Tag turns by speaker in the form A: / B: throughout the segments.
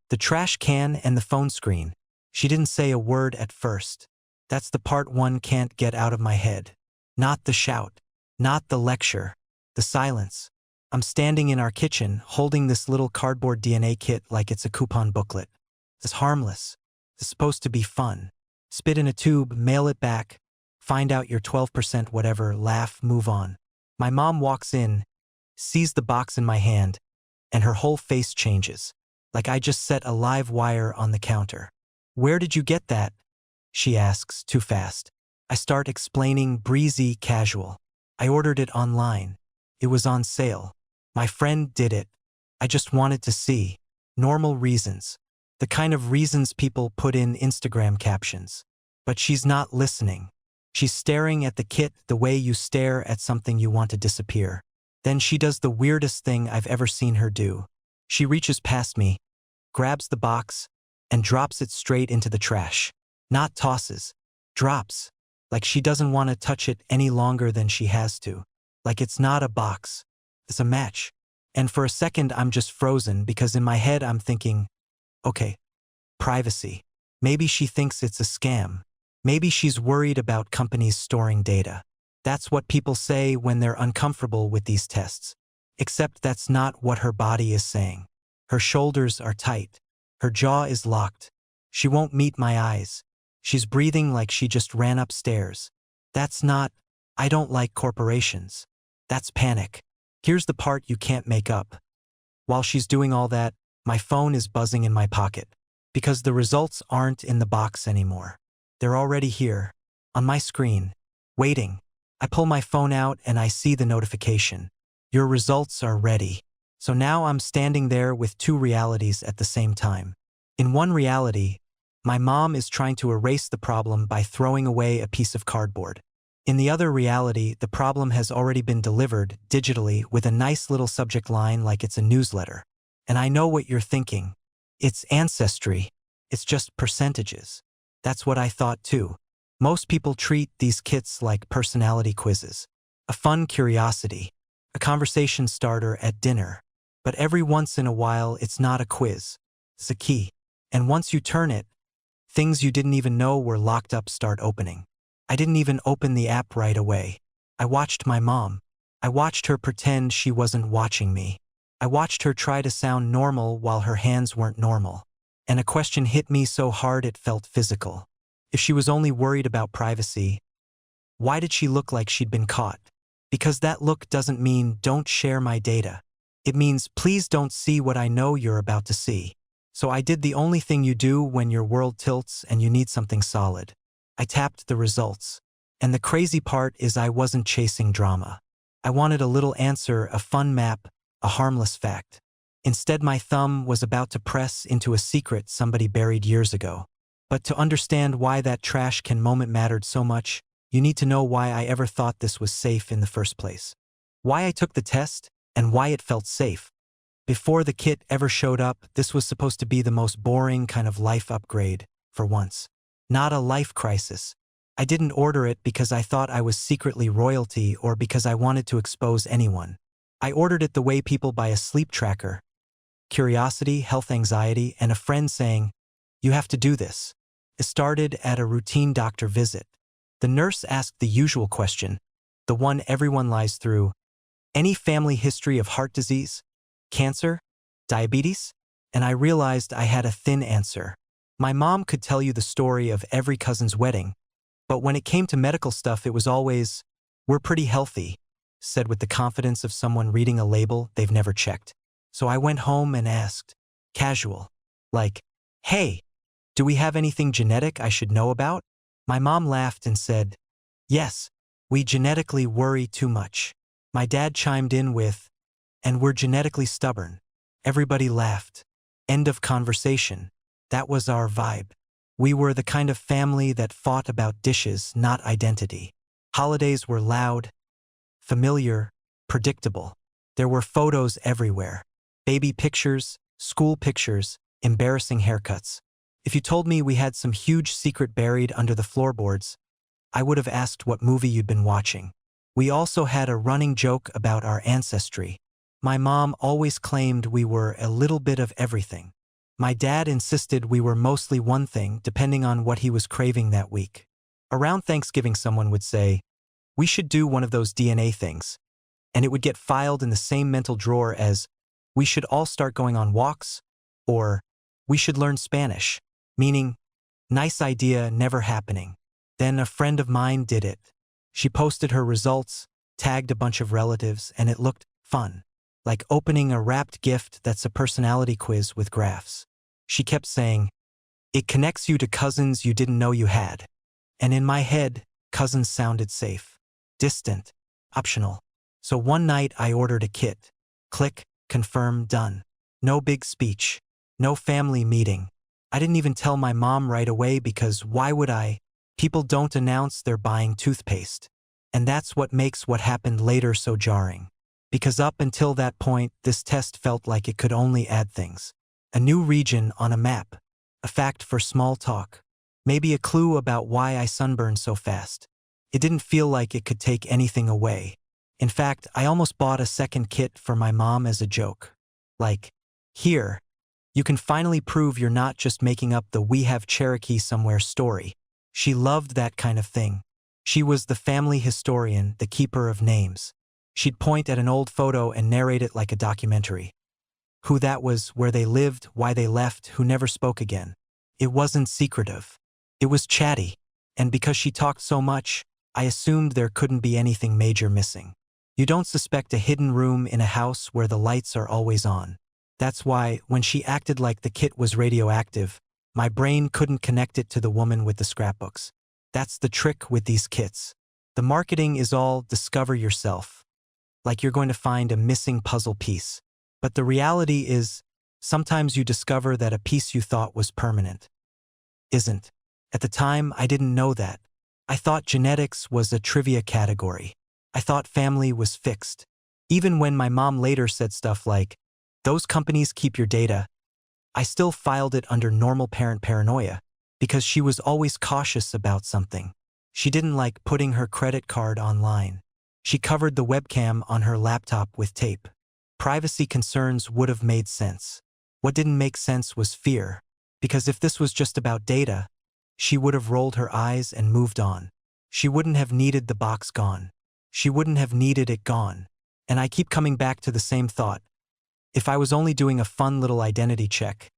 A: The trash can and the phone screen. She didn't say a word at first. That's the part one can't get out of my head. Not the shout. Not the lecture. The silence. I'm standing in our kitchen, holding this little cardboard DNA kit like it's a coupon booklet. It's harmless. It's supposed to be fun. Spit in a tube, mail it back, find out you're 12% whatever, laugh, move on. My mom walks in, sees the box in my hand, and her whole face changes, like I just set a live wire on the counter. "Where did you get that?" she asks, too fast. I start explaining, breezy, casual. I ordered it online. It was on sale. My friend did it. I just wanted to see. Normal reasons. The kind of reasons people put in Instagram captions. But she's not listening. She's staring at the kit the way you stare at something you want to disappear. Then she does the weirdest thing I've ever seen her do. She reaches past me, grabs the box, and drops it straight into the trash. Not tosses. Drops. Like she doesn't want to touch it any longer than she has to. Like it's not a box. It's a match. And for a second I'm just frozen because in my head I'm thinking, okay, privacy. Maybe she thinks it's a scam. Maybe she's worried about companies storing data. That's what people say when they're uncomfortable with these tests. Except that's not what her body is saying. Her shoulders are tight. Her jaw is locked. She won't meet my eyes. She's breathing like she just ran upstairs. That's not, I don't like corporations. That's panic. Here's the part you can't make up. While she's doing all that, my phone is buzzing in my pocket. Because the results aren't in the box anymore. They're already here, on my screen, waiting. I pull my phone out and I see the notification. Your results are ready. So now I'm standing there with two realities at the same time. In one reality, my mom is trying to erase the problem by throwing away a piece of cardboard. In the other reality, the problem has already been delivered digitally with a nice little subject line like it's a newsletter. And I know what you're thinking. It's Ancestry. It's just percentages. That's what I thought too. Most people treat these kits like personality quizzes. A fun curiosity. A conversation starter at dinner. But every once in a while, it's not a quiz. It's a key. And once you turn it, things you didn't even know were locked up start opening. I didn't even open the app right away. I watched my mom. I watched her pretend she wasn't watching me. I watched her try to sound normal while her hands weren't normal. And a question hit me so hard it felt physical. If she was only worried about privacy, why did she look like she'd been caught? Because that look doesn't mean don't share my data. It means please don't see what I know you're about to see. So I did the only thing you do when your world tilts and you need something solid. I tapped the results. And the crazy part is I wasn't chasing drama. I wanted a little answer, a fun map, a harmless fact. Instead, my thumb was about to press into a secret somebody buried years ago. But to understand why that trash can moment mattered so much, you need to know why I ever thought this was safe in the first place. Why I took the test, and why it felt safe. Before the kit ever showed up, this was supposed to be the most boring kind of life upgrade, for once. Not a life crisis. I didn't order it because I thought I was secretly royalty or because I wanted to expose anyone. I ordered it the way people buy a sleep tracker. Curiosity, health anxiety, and a friend saying, "You have to do this." It started at a routine doctor visit. The nurse asked the usual question, the one everyone lies through. Any family history of heart disease? Cancer? Diabetes? And I realized I had a thin answer. My mom could tell you the story of every cousin's wedding, but when it came to medical stuff it was always, "We're pretty healthy," said with the confidence of someone reading a label they've never checked. So I went home and asked, casual, like, "Hey, do we have anything genetic I should know about?" My mom laughed and said, "Yes, we genetically worry too much." My dad chimed in with, "And we're genetically stubborn." Everybody laughed. End of conversation. That was our vibe. We were the kind of family that fought about dishes, not identity. Holidays were loud, familiar, predictable. There were photos everywhere. Baby pictures, school pictures, embarrassing haircuts. If you told me we had some huge secret buried under the floorboards, I would have asked what movie you'd been watching. We also had a running joke about our ancestry. My mom always claimed we were a little bit of everything. My dad insisted we were mostly one thing depending on what he was craving that week. Around Thanksgiving someone would say, "We should do one of those DNA things," and it would get filed in the same mental drawer as, "We should all start going on walks," or "We should learn Spanish," meaning, nice idea, never happening. Then a friend of mine did it. She posted her results, tagged a bunch of relatives, and it looked fun. Like opening a wrapped gift that's a personality quiz with graphs. She kept saying, "It connects you to cousins you didn't know you had." And in my head, cousins sounded safe, distant, optional. So one night I ordered a kit. Click, confirm, done. No big speech. No family meeting. I didn't even tell my mom right away because why would I? People don't announce they're buying toothpaste. And that's what makes what happened later so jarring. Because up until that point, this test felt like it could only add things. A new region on a map. A fact for small talk. Maybe a clue about why I sunburned so fast. It didn't feel like it could take anything away. In fact, I almost bought a second kit for my mom as a joke. Like, here, you can finally prove you're not just making up the "we have Cherokee somewhere" story. She loved that kind of thing. She was the family historian, the keeper of names. She'd point at an old photo and narrate it like a documentary. Who that was, where they lived, why they left, who never spoke again. It wasn't secretive. It was chatty. And because she talked so much, I assumed there couldn't be anything major missing. You don't suspect a hidden room in a house where the lights are always on. That's why, when she acted like the kit was radioactive, my brain couldn't connect it to the woman with the scrapbooks. That's the trick with these kits. The marketing is all discover yourself. Like you're going to find a missing puzzle piece. But the reality is, sometimes you discover that a piece you thought was permanent isn't. At the time, I didn't know that. I thought genetics was a trivia category. I thought family was fixed. Even when my mom later said stuff like, "Those companies keep your data," I still filed it under normal parent paranoia, because she was always cautious about something. She didn't like putting her credit card online. She covered the webcam on her laptop with tape. Privacy concerns would have made sense. What didn't make sense was fear, because if this was just about data, she would have rolled her eyes and moved on. She wouldn't have needed the box gone. She wouldn't have needed it gone. And I keep coming back to the same thought. If I was only doing a fun little identity check,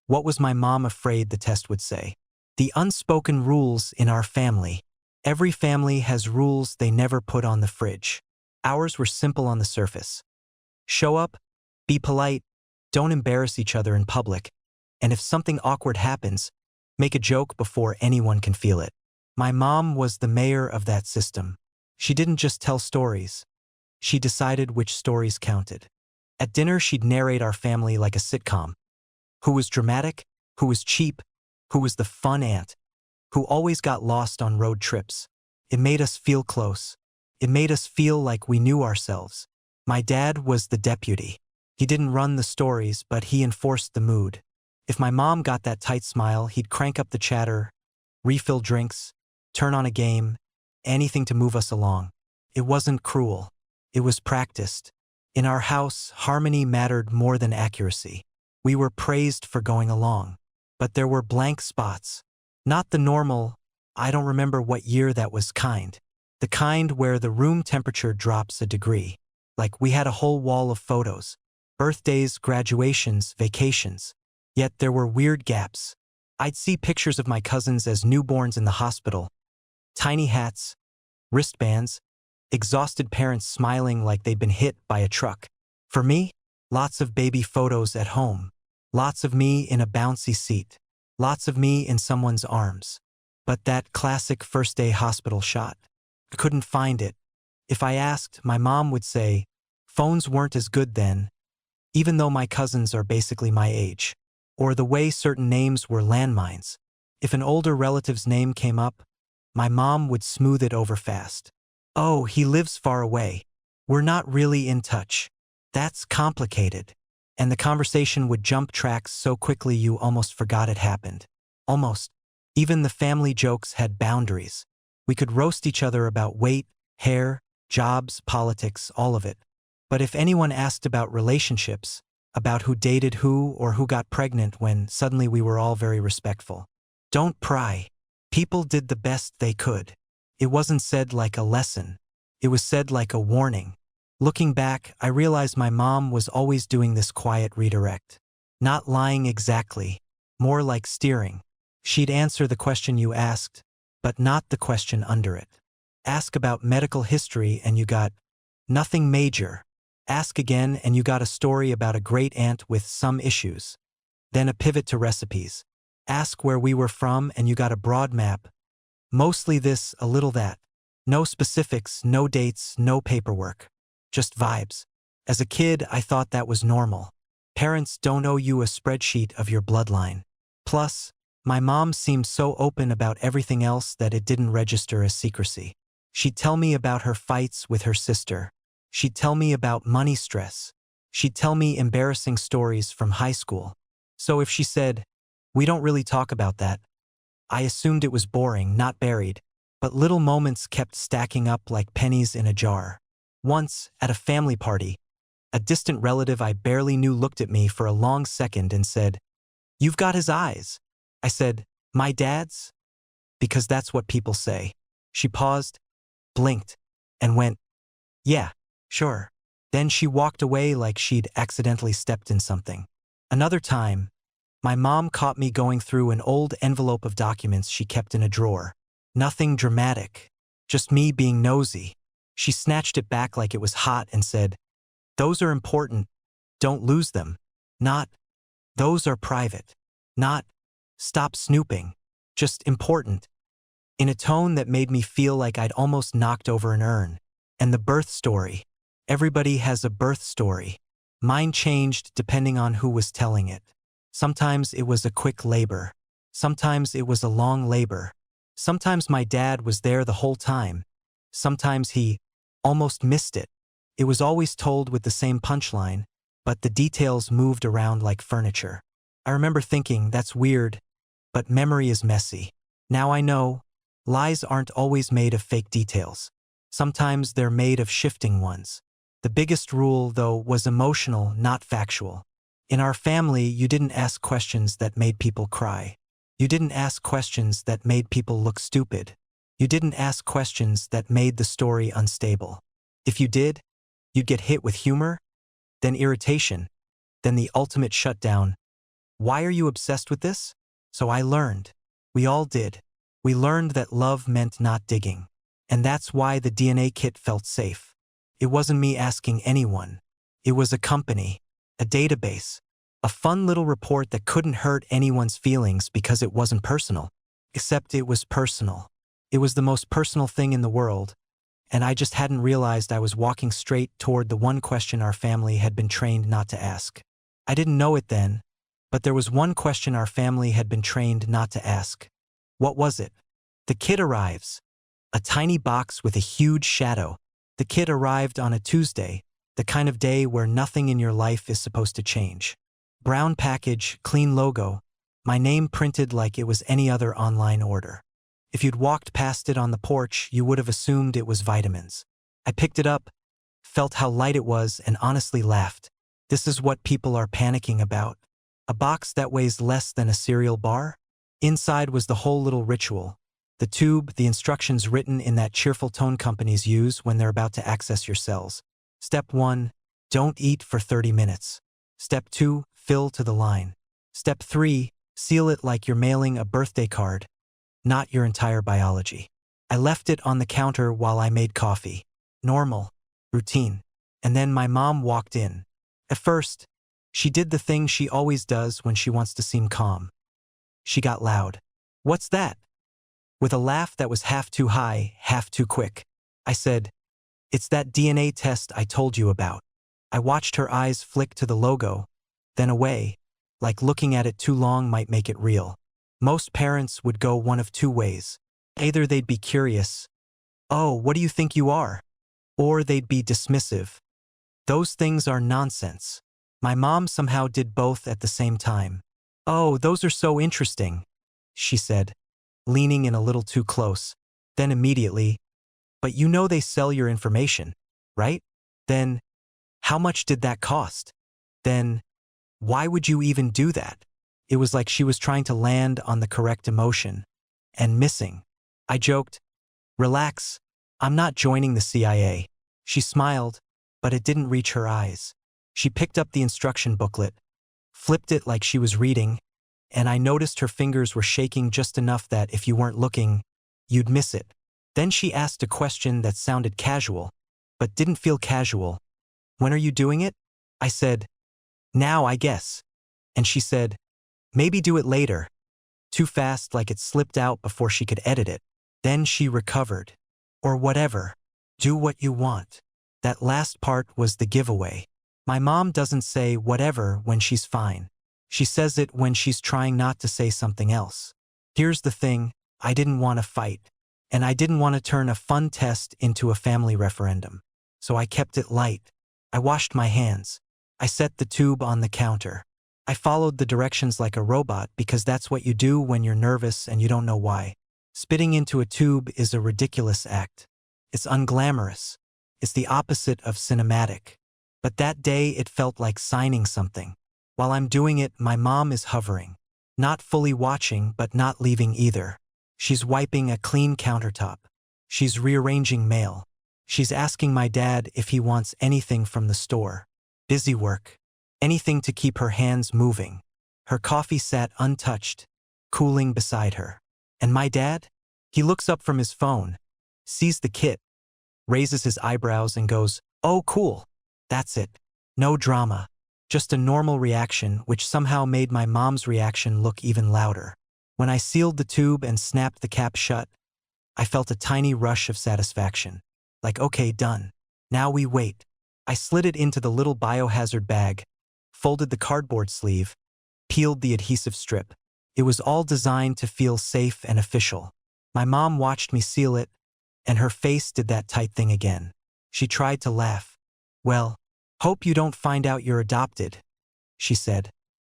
A: what was my mom afraid the test would say? The unspoken rules in our family. Every family has rules they never put on the fridge. Ours were simple on the surface. Show up, be polite, don't embarrass each other in public, and if something awkward happens, make a joke before anyone can feel it. My mom was the mayor of that system. She didn't just tell stories. She decided which stories counted. At dinner, she'd narrate our family like a sitcom. Who was dramatic, who was cheap, who was the fun aunt, who always got lost on road trips. It made us feel close. It made us feel like we knew ourselves. My dad was the deputy. He didn't run the stories, but he enforced the mood. If my mom got that tight smile, he'd crank up the chatter, refill drinks, turn on a game, anything to move us along. It wasn't cruel. It was practiced. In our house, harmony mattered more than accuracy. We were praised for going along. But there were blank spots. Not the normal, I don't remember what year that was kind. The kind where the room temperature drops a degree. Like we had a whole wall of photos. Birthdays, graduations, vacations. Yet there were weird gaps. I'd see pictures of my cousins as newborns in the hospital. Tiny hats, wristbands, exhausted parents smiling like they'd been hit by a truck. For me, lots of baby photos at home. Lots of me in a bouncy seat. Lots of me in someone's arms. But that classic first-day hospital shot. I couldn't find it. If I asked, my mom would say, phones weren't as good then, even though my cousins are basically my age. Or the way certain names were landmines. If an older relative's name came up, my mom would smooth it over fast. Oh, he lives far away. We're not really in touch. That's complicated. And the conversation would jump tracks so quickly you almost forgot it happened. Almost. Even the family jokes had boundaries. We could roast each other about weight, hair, jobs, politics, all of it. But if anyone asked about relationships, about who dated who or who got pregnant when suddenly we were all very respectful. Don't pry. People did the best they could. It wasn't said like a lesson. It was said like a warning. Looking back, I realized my mom was always doing this quiet redirect. Not lying exactly, more like steering. She'd answer the question you asked, but not the question under it. Ask about medical history and you got nothing major. Ask again and you got a story about a great aunt with some issues. Then a pivot to recipes. Ask where we were from and you got a broad map. Mostly this, a little that. No specifics, no dates, no paperwork. Just vibes. As a kid, I thought that was normal. Parents don't owe you a spreadsheet of your bloodline. Plus, my mom seemed so open about everything else that it didn't register as secrecy. She'd tell me about her fights with her sister. She'd tell me about money stress. She'd tell me embarrassing stories from high school. So if she said, "We don't really talk about that," I assumed it was boring, not buried. But little moments kept stacking up like pennies in a jar. Once, at a family party, a distant relative I barely knew looked at me for a long second and said, "You've got his eyes." I said, "My dad's?" Because that's what people say. She paused, blinked, and went, "Yeah, sure." Then she walked away like she'd accidentally stepped in something. Another time, my mom caught me going through an old envelope of documents she kept in a drawer. Nothing dramatic, just me being nosy. She snatched it back like it was hot and said, "Those are important. Don't lose them." Not, "Those are private." Not, "Stop snooping." Just important. In a tone that made me feel like I'd almost knocked over an urn. And the birth story. Everybody has a birth story. Mine changed depending on who was telling it. Sometimes it was a quick labor. Sometimes it was a long labor. Sometimes my dad was there the whole time. Sometimes he almost missed it. It was always told with the same punchline, but the details moved around like furniture. I remember thinking, that's weird, but memory is messy. Now I know, lies aren't always made of fake details. Sometimes they're made of shifting ones. The biggest rule, though, was emotional, not factual. In our family, you didn't ask questions that made people cry. You didn't ask questions that made people look stupid. You didn't ask questions that made the story unstable. If you did, you'd get hit with humor, then irritation, then the ultimate shutdown. Why are you obsessed with this? So I learned. We all did. We learned that love meant not digging. And that's why the DNA kit felt safe. It wasn't me asking anyone. It was a company, a database, a fun little report that couldn't hurt anyone's feelings because it wasn't personal. Except it was personal. It was the most personal thing in the world, and I just hadn't realized I was walking straight toward the one question our family had been trained not to ask. I didn't know it then, but there was one question our family had been trained not to ask. What was it? The kit arrives. A tiny box with a huge shadow. The kit arrived on a Tuesday, the kind of day where nothing in your life is supposed to change. Brown package, clean logo, my name printed like it was any other online order. If you'd walked past it on the porch, you would have assumed it was vitamins. I picked it up, felt how light it was, and honestly laughed. This is what people are panicking about. A box that weighs less than a cereal bar? Inside was the whole little ritual. The tube, the instructions written in that cheerful tone companies use when they're about to access your cells. Step 1, don't eat for 30 minutes. Step 2, fill to the line. Step 3, seal it like you're mailing a birthday card, not your entire biology. I left it on the counter while I made coffee. Normal, routine. And then my mom walked in. At first, she did the thing she always does when she wants to seem calm. She got loud. "What's that?" With a laugh that was half too high, half too quick. I said, "It's that DNA test I told you about." I watched her eyes flick to the logo, then away, like looking at it too long might make it real. Most parents would go one of two ways. Either they'd be curious, "Oh, what do you think you are?" Or they'd be dismissive. Those things are nonsense. My mom somehow did both at the same time. "Oh, those are so interesting," she said, leaning in a little too close. Then immediately, "But you know they sell your information, right? Then, how much did that cost?" Then, Why would you even do that? It was like she was trying to land on the correct emotion. And missing. I joked, relax, I'm not joining the CIA. She smiled, but it didn't reach her eyes. She picked up the instruction booklet, flipped it like she was reading, and I noticed her fingers were shaking just enough that if you weren't looking, you'd miss it. Then she asked a question that sounded casual, but didn't feel casual. When are you doing it? I said, now, I guess. And she said, maybe do it later. Too fast, like it slipped out before she could edit it. Then she recovered. Or whatever. Do what you want. That last part was the giveaway. My mom doesn't say whatever when she's fine. She says it when she's trying not to say something else. Here's the thing, I didn't want to fight. And I didn't want to turn a fun test into a family referendum. So I kept it light. I washed my hands. I set the tube on the counter. I followed the directions like a robot because that's what you do when you're nervous and you don't know why. Spitting into a tube is a ridiculous act. It's unglamorous. It's the opposite of cinematic. But that day it felt like signing something. While I'm doing it, my mom is hovering. Not fully watching, but not leaving either. She's wiping a clean countertop. She's rearranging mail. She's asking my dad if he wants anything from the store. Busy work. Anything to keep her hands moving. Her coffee sat untouched, cooling beside her. And my dad? He looks up from his phone, sees the kit, raises his eyebrows and goes, oh cool. That's it. No drama. Just a normal reaction, which somehow made my mom's reaction look even louder. When I sealed the tube and snapped the cap shut, I felt a tiny rush of satisfaction. Like, okay, done. Now we wait. I slid it into the little biohazard bag, folded the cardboard sleeve, peeled the adhesive strip. It was all designed to feel safe and official. My mom watched me seal it, and her face did that tight thing again. She tried to laugh. Well, hope you don't find out you're adopted, she said,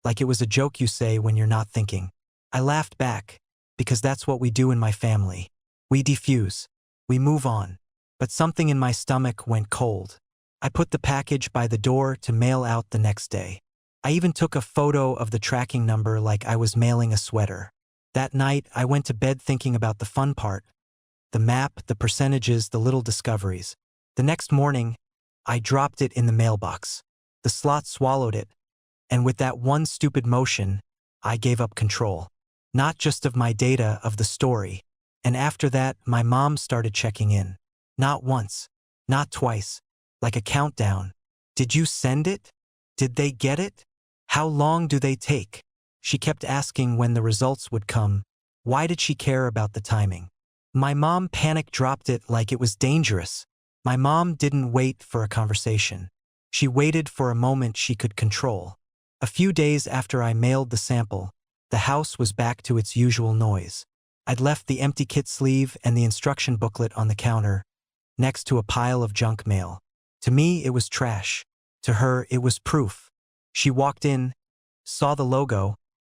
A: like it was a joke you say when you're not thinking. I laughed back, because that's what we do in my family. We defuse. We move on. But something in my stomach went cold. I put the package by the door to mail out the next day. I even took a photo of the tracking number like I was mailing a sweater. That night, I went to bed thinking about the fun part. The map, the percentages, the little discoveries. The next morning, I dropped it in the mailbox. The slot swallowed it, and with that one stupid motion, I gave up control. Not just of my data, of the story. And after that, my mom started checking in. Not once. Not twice. Like a countdown. Did you send it? Did they get it? How long do they take? She kept asking when the results would come. Why did she care about the timing? My mom panic dropped it like it was dangerous. My mom didn't wait for a conversation. She waited for a moment she could control. A few days after I mailed the sample, the house was back to its usual noise. I'd left the empty kit sleeve and the instruction booklet on the counter, next to a pile of junk mail. To me, it was trash. To her, it was proof. She walked in, saw the logo,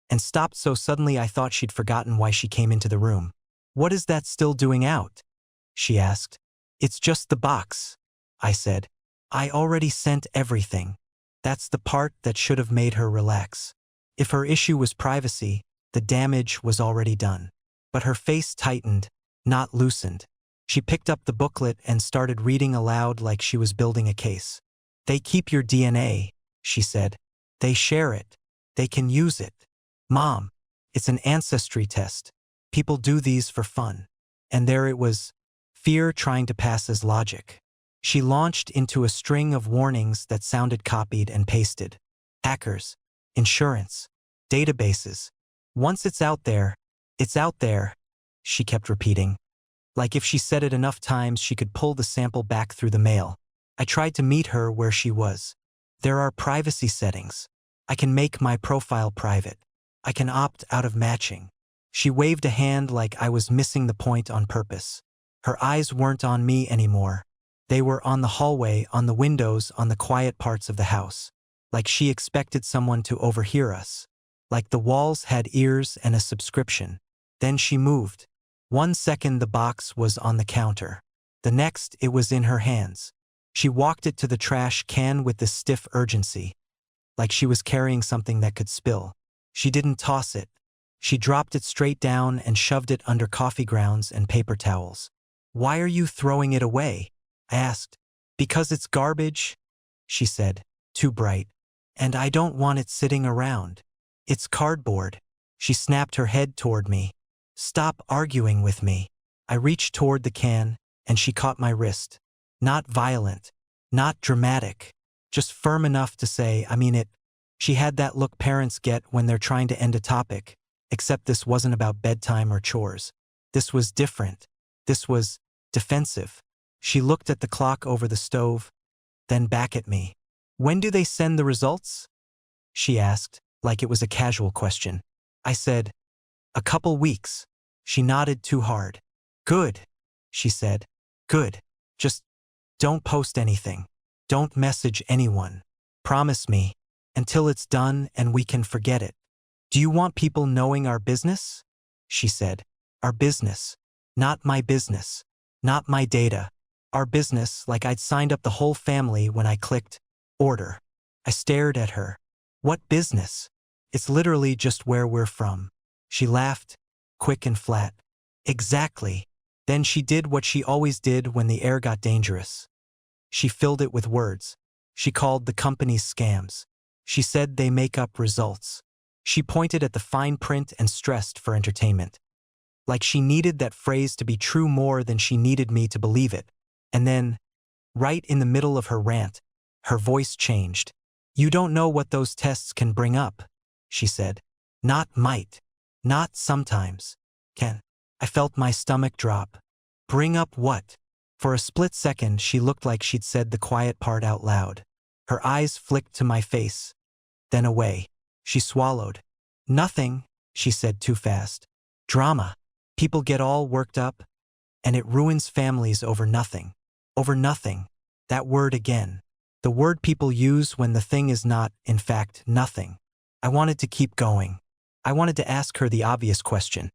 A: and stopped so suddenly I thought she'd forgotten why she came into the room. What is that still doing out? She asked. It's just the box, I said. I already sent everything. That's the part that should have made her relax. If her issue was privacy, the damage was already done. But her face tightened, not loosened. She picked up the booklet and started reading aloud like she was building a case. They keep your DNA, she said. They share it. They can use it. Mom, it's an ancestry test. People do these for fun. And there it was, fear trying to pass as logic. She launched into a string of warnings that sounded copied and pasted. Hackers, insurance, databases. Once it's out there, she kept repeating. Like if she said it enough times, she could pull the sample back through the mail. I tried to meet her where she was. There are privacy settings. I can make my profile private. I can opt out of matching. She waved a hand like I was missing the point on purpose. Her eyes weren't on me anymore. They were on the hallway, on the windows, on the quiet parts of the house. Like she expected someone to overhear us. Like the walls had ears and a subscription. Then she moved. 1 second the box was on the counter. The next it was in her hands. She walked it to the trash can with this stiff urgency. like she was carrying something that could spill. She didn't toss it. She dropped it straight down and shoved it under coffee grounds and paper towels. "Why are you throwing it away?" I asked. "Because it's garbage," she said, too bright. "And I don't want it sitting around. It's cardboard." She snapped her head toward me. "Stop arguing with me." I reached toward the can, and she caught my wrist. Not violent, not dramatic, just firm enough to say, "I mean it." She had that look parents get when they're trying to end a topic, except this wasn't about bedtime or chores. This was different. This was defensive. She looked at the clock over the stove, then back at me. "When do they send the results?" she asked, like it was a casual question. I said, "A couple weeks." She nodded too hard. "Good," she said. "Good. Just don't post anything. Don't message anyone. Promise me, until it's done and we can forget it." "Do you want people knowing our business?" she said. "Our business. Not my business. Not my data. Our business, like I'd signed up the whole family when I clicked order." I stared at her. "What business? It's literally just where we're from." She laughed, quick and flat. "Exactly." Then she did what she always did when the air got dangerous. She filled it with words. She called the companies scams. She said they make up results. She pointed at the fine print and stressed for entertainment. Like she needed that phrase to be true more than she needed me to believe it. And then, right in the middle of her rant, her voice changed. "You don't know what those tests can bring up," she said. "Not might. Not sometimes. Can." I felt my stomach drop. "Bring up what?" For a split second, she looked like she'd said the quiet part out loud. Her eyes flicked to my face, then away. She swallowed. "Nothing," she said too fast. "Drama. People get all worked up, and it ruins families over nothing." Over nothing. That word again. The word people use when the thing is not, in fact, nothing. I wanted to keep going. I wanted to ask her the obvious question.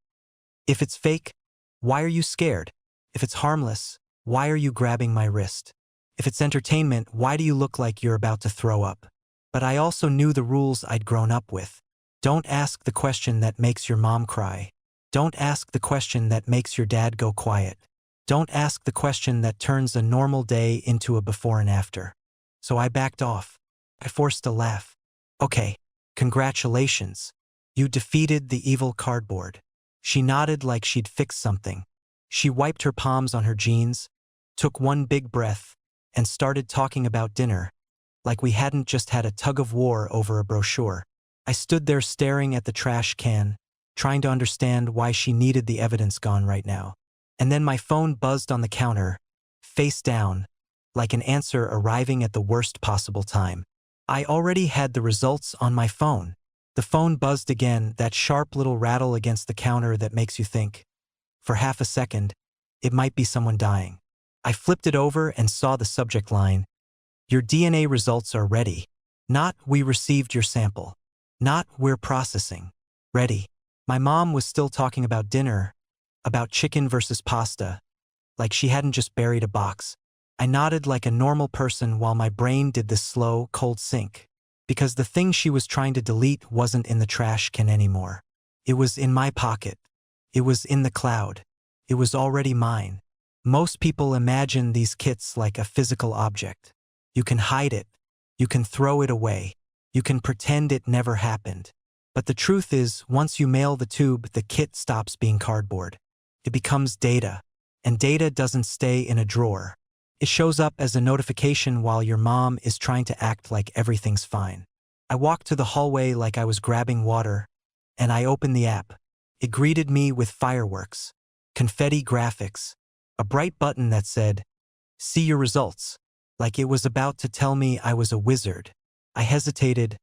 A: If it's fake, why are you scared? If it's harmless, why are you grabbing my wrist? If it's entertainment, why do you look like you're about to throw up? But I also knew the rules I'd grown up with. Don't ask the question that makes your mom cry. Don't ask the question that makes your dad go quiet. Don't ask the question that turns a normal day into a before and after. So I backed off. I forced a laugh. "Okay, congratulations. You defeated the evil cardboard." She nodded like she'd fixed something. She wiped her palms on her jeans, took one big breath, and started talking about dinner, like we hadn't just had a tug-of-war over a brochure. I stood there staring at the trash can, trying to understand why she needed the evidence gone right now. And then my phone buzzed on the counter, face down, like an answer arriving at the worst possible time. I already had the results on my phone. The phone buzzed again, that sharp little rattle against the counter that makes you think, for half a second, it might be someone dying. I flipped it over and saw the subject line. "Your DNA results are ready." Not "we received your sample." Not "we're processing." Ready. My mom was still talking about dinner, about chicken versus pasta, like she hadn't just buried a box. I nodded like a normal person while my brain did this slow, cold sink. Because the thing she was trying to delete wasn't in the trash can anymore. It was in my pocket. It was in the cloud. It was already mine. Most people imagine these kits like a physical object. You can hide it. You can throw it away. You can pretend it never happened. But the truth is, once you mail the tube, the kit stops being cardboard. It becomes data. And data doesn't stay in a drawer. It shows up as a notification while your mom is trying to act like everything's fine. I walked to the hallway like I was grabbing water, and I opened the app. It greeted me with fireworks, confetti graphics, a bright button that said, "See your results," like it was about to tell me I was a wizard. I hesitated,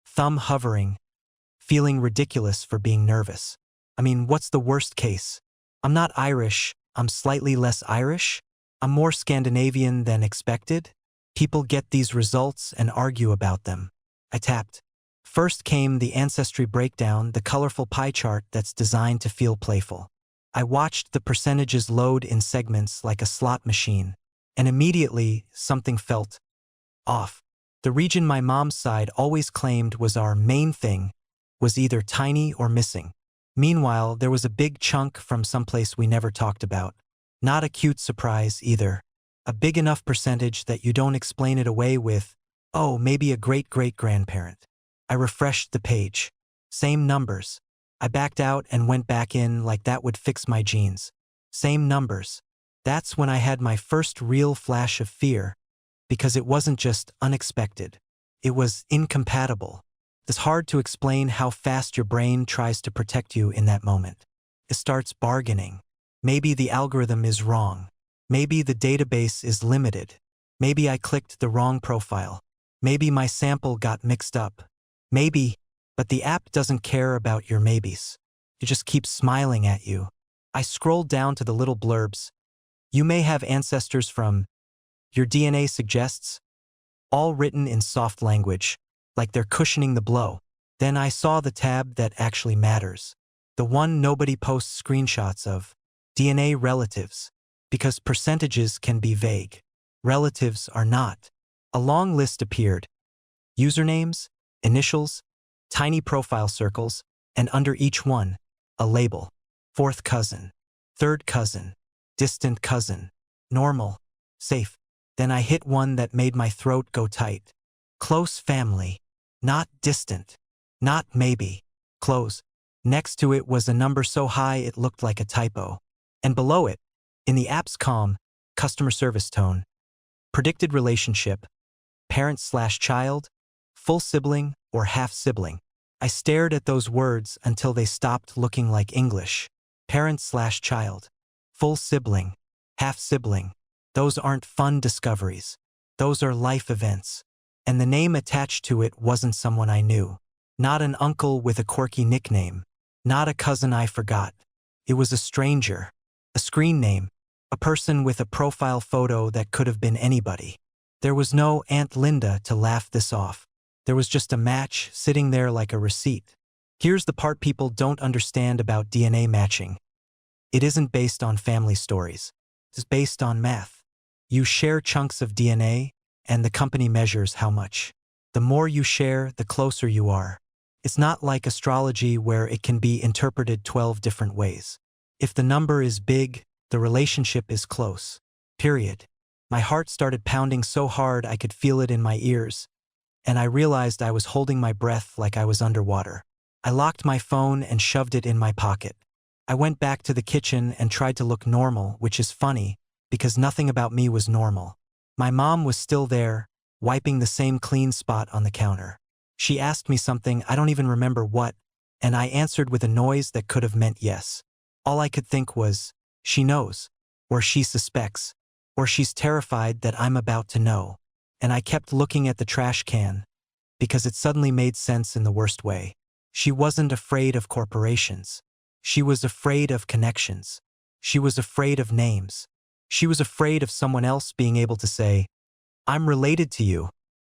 A: thumb hovering, feeling ridiculous for being nervous. I mean, what's the worst case? I'm not Irish, I'm slightly less Irish. I'm more Scandinavian than expected. People get these results and argue about them. I tapped. First came the Ancestry breakdown, the colorful pie chart that's designed to feel playful. I watched the percentages load in segments like a slot machine, and immediately something felt off. The region my mom's side always claimed was our main thing was either tiny or missing. Meanwhile, there was a big chunk from someplace we never talked about. Not a cute surprise either. A big enough percentage that you don't explain it away with, oh, maybe a great-great-grandparent. I refreshed the page. Same numbers. I backed out and went back in like that would fix my genes. Same numbers. That's when I had my first real flash of fear, because it wasn't just unexpected. It was incompatible. It's hard to explain how fast your brain tries to protect you in that moment. It starts bargaining. Maybe the algorithm is wrong. Maybe the database is limited. Maybe I clicked the wrong profile. Maybe my sample got mixed up. Maybe, but the app doesn't care about your maybes. It just keeps smiling at you. I scrolled down to the little blurbs. You may have ancestors from your DNA suggests, all written in soft language, like they're cushioning the blow. Then I saw the tab that actually matters. The one nobody posts screenshots of. DNA relatives. Because percentages can be vague. Relatives are not. A long list appeared. Usernames, initials, tiny profile circles, and under each one, a label. Fourth cousin. Third cousin. Distant cousin. Normal. Safe. Then I hit one that made my throat go tight. Close family. Not distant. Not maybe. Close. Next to it was a number so high it looked like a typo. And below it, in the app's calm, customer service tone, predicted relationship, parent/child, full sibling or half sibling. I stared at those words until they stopped looking like English. Parent/child, full sibling, half sibling. Those aren't fun discoveries. Those are life events. And the name attached to it wasn't someone I knew. Not an uncle with a quirky nickname. Not a cousin I forgot. It was a stranger. A screen name. A person with a profile photo that could have been anybody. There was no Aunt Linda to laugh this off. There was just a match sitting there like a receipt. Here's the part people don't understand about DNA matching. It isn't based on family stories. It's based on math. You share chunks of DNA, and the company measures how much. The more you share, the closer you are. It's not like astrology where it can be interpreted 12 different ways. If the number is big, the relationship is close. Period. My heart started pounding so hard I could feel it in my ears, and I realized I was holding my breath like I was underwater. I locked my phone and shoved it in my pocket. I went back to the kitchen and tried to look normal, which is funny, because nothing about me was normal. My mom was still there, wiping the same clean spot on the counter. She asked me something, I don't even remember what, and I answered with a noise that could have meant yes. All I could think was, she knows, or she suspects, or she's terrified that I'm about to know. And I kept looking at the trash can, because it suddenly made sense in the worst way. She wasn't afraid of corporations. She was afraid of connections. She was afraid of names. She was afraid of someone else being able to say, I'm related to you,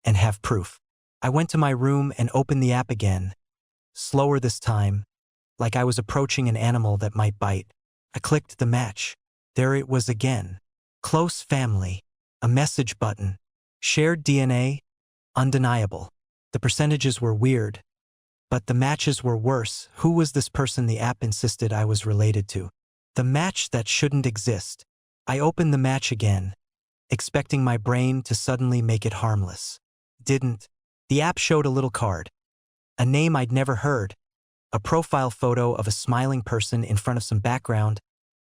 A: and have proof. I went to my room and opened the app again, slower this time, like I was approaching an animal that might bite. I clicked the match. There it was again. Close family. A message button. Shared DNA. Undeniable. The percentages were weird, but the matches were worse. Who was this person the app insisted I was related to? The match that shouldn't exist. I opened the match again, expecting my brain to suddenly make it harmless. Didn't. The app showed a little card. A name I'd never heard. A profile photo of a smiling person in front of some background,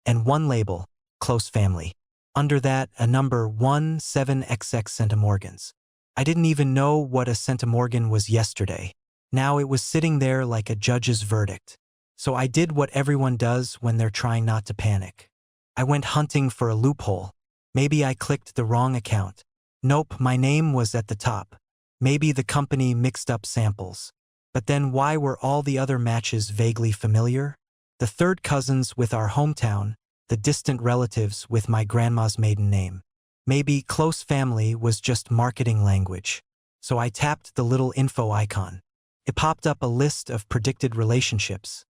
A: and one label, close family. Under that, a number 17XX centimorgans. I didn't even know what a centimorgan was yesterday. Now it was sitting there like a judge's verdict. So I did what everyone does when they're trying not to panic. I went hunting for a loophole. Maybe I clicked the wrong account. Nope, my name was at the top. Maybe the company mixed up samples. But then why were all the other matches vaguely familiar? The third cousins with our hometown, the distant relatives with my grandma's maiden name. Maybe close family was just marketing language. So I tapped the little info icon. It popped up a list of predicted relationships.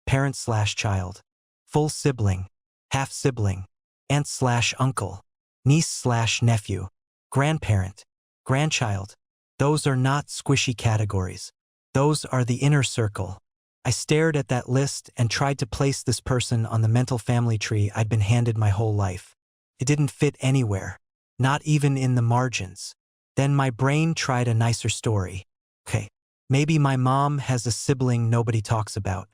A: Parent/child, full sibling, half sibling, aunt/uncle, niece/nephew, grandparent, grandchild, Those are not squishy categories. Those are the inner circle. I stared at that list and tried to place this person on the mental family tree I'd been handed my whole life. It didn't fit anywhere, not even in the margins. Then my brain tried a nicer story. Okay, maybe my mom has a sibling nobody talks about.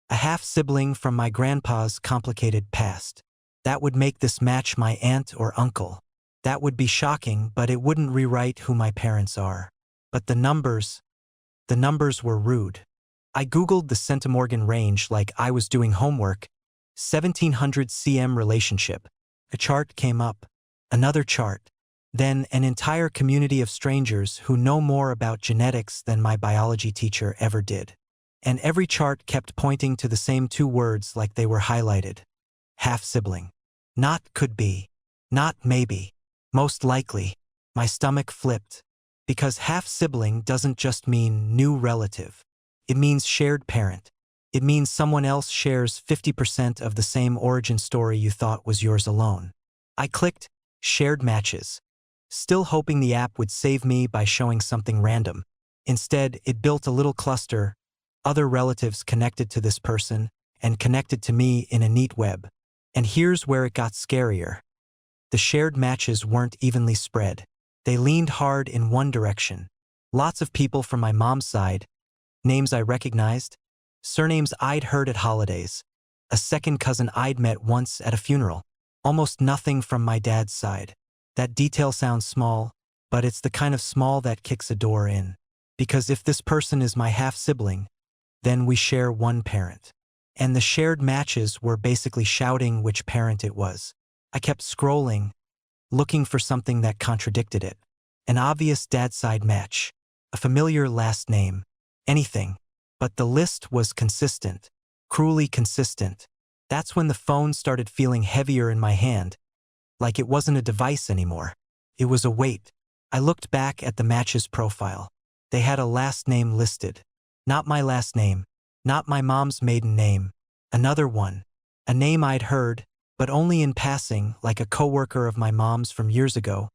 A: A half-sibling from my grandpa's complicated past. That would make this match my aunt or uncle. That would be shocking, but it wouldn't rewrite who my parents are. But the numbers were rude. I Googled the centimorgan range like I was doing homework. 1700 cm relationship. A chart came up. Another chart. Then an entire community of strangers who know more about genetics than my biology teacher ever did. And every chart kept pointing to the same two words like they were highlighted. Half-sibling. Not could be. Not maybe. Most likely. My stomach flipped. Because half-sibling doesn't just mean new relative. It means shared parent. It means someone else shares 50% of the same origin story you thought was yours alone. I clicked Shared Matches, still hoping the app would save me by showing something random. Instead, it built a little cluster, other relatives connected to this person, and connected to me in a neat web. And here's where it got scarier. The shared matches weren't evenly spread. They leaned hard in one direction. Lots of people from my mom's side, names I recognized, surnames I'd heard at holidays, a second cousin I'd met once at a funeral. Almost nothing from my dad's side. That detail sounds small, but it's the kind of small that kicks a door in. Because if this person is my half-sibling, then we share one parent. And the shared matches were basically shouting which parent it was. I kept scrolling, looking for something that contradicted it. An obvious dad-side match, a familiar last name, anything. But the list was consistent, cruelly consistent. That's when the phone started feeling heavier in my hand, like it wasn't a device anymore. It was a weight. I looked back at the match's profile. They had a last name listed. Not my last name, not my mom's maiden name. Another one. A name I'd heard, but only in passing, like a coworker of my mom's from years ago,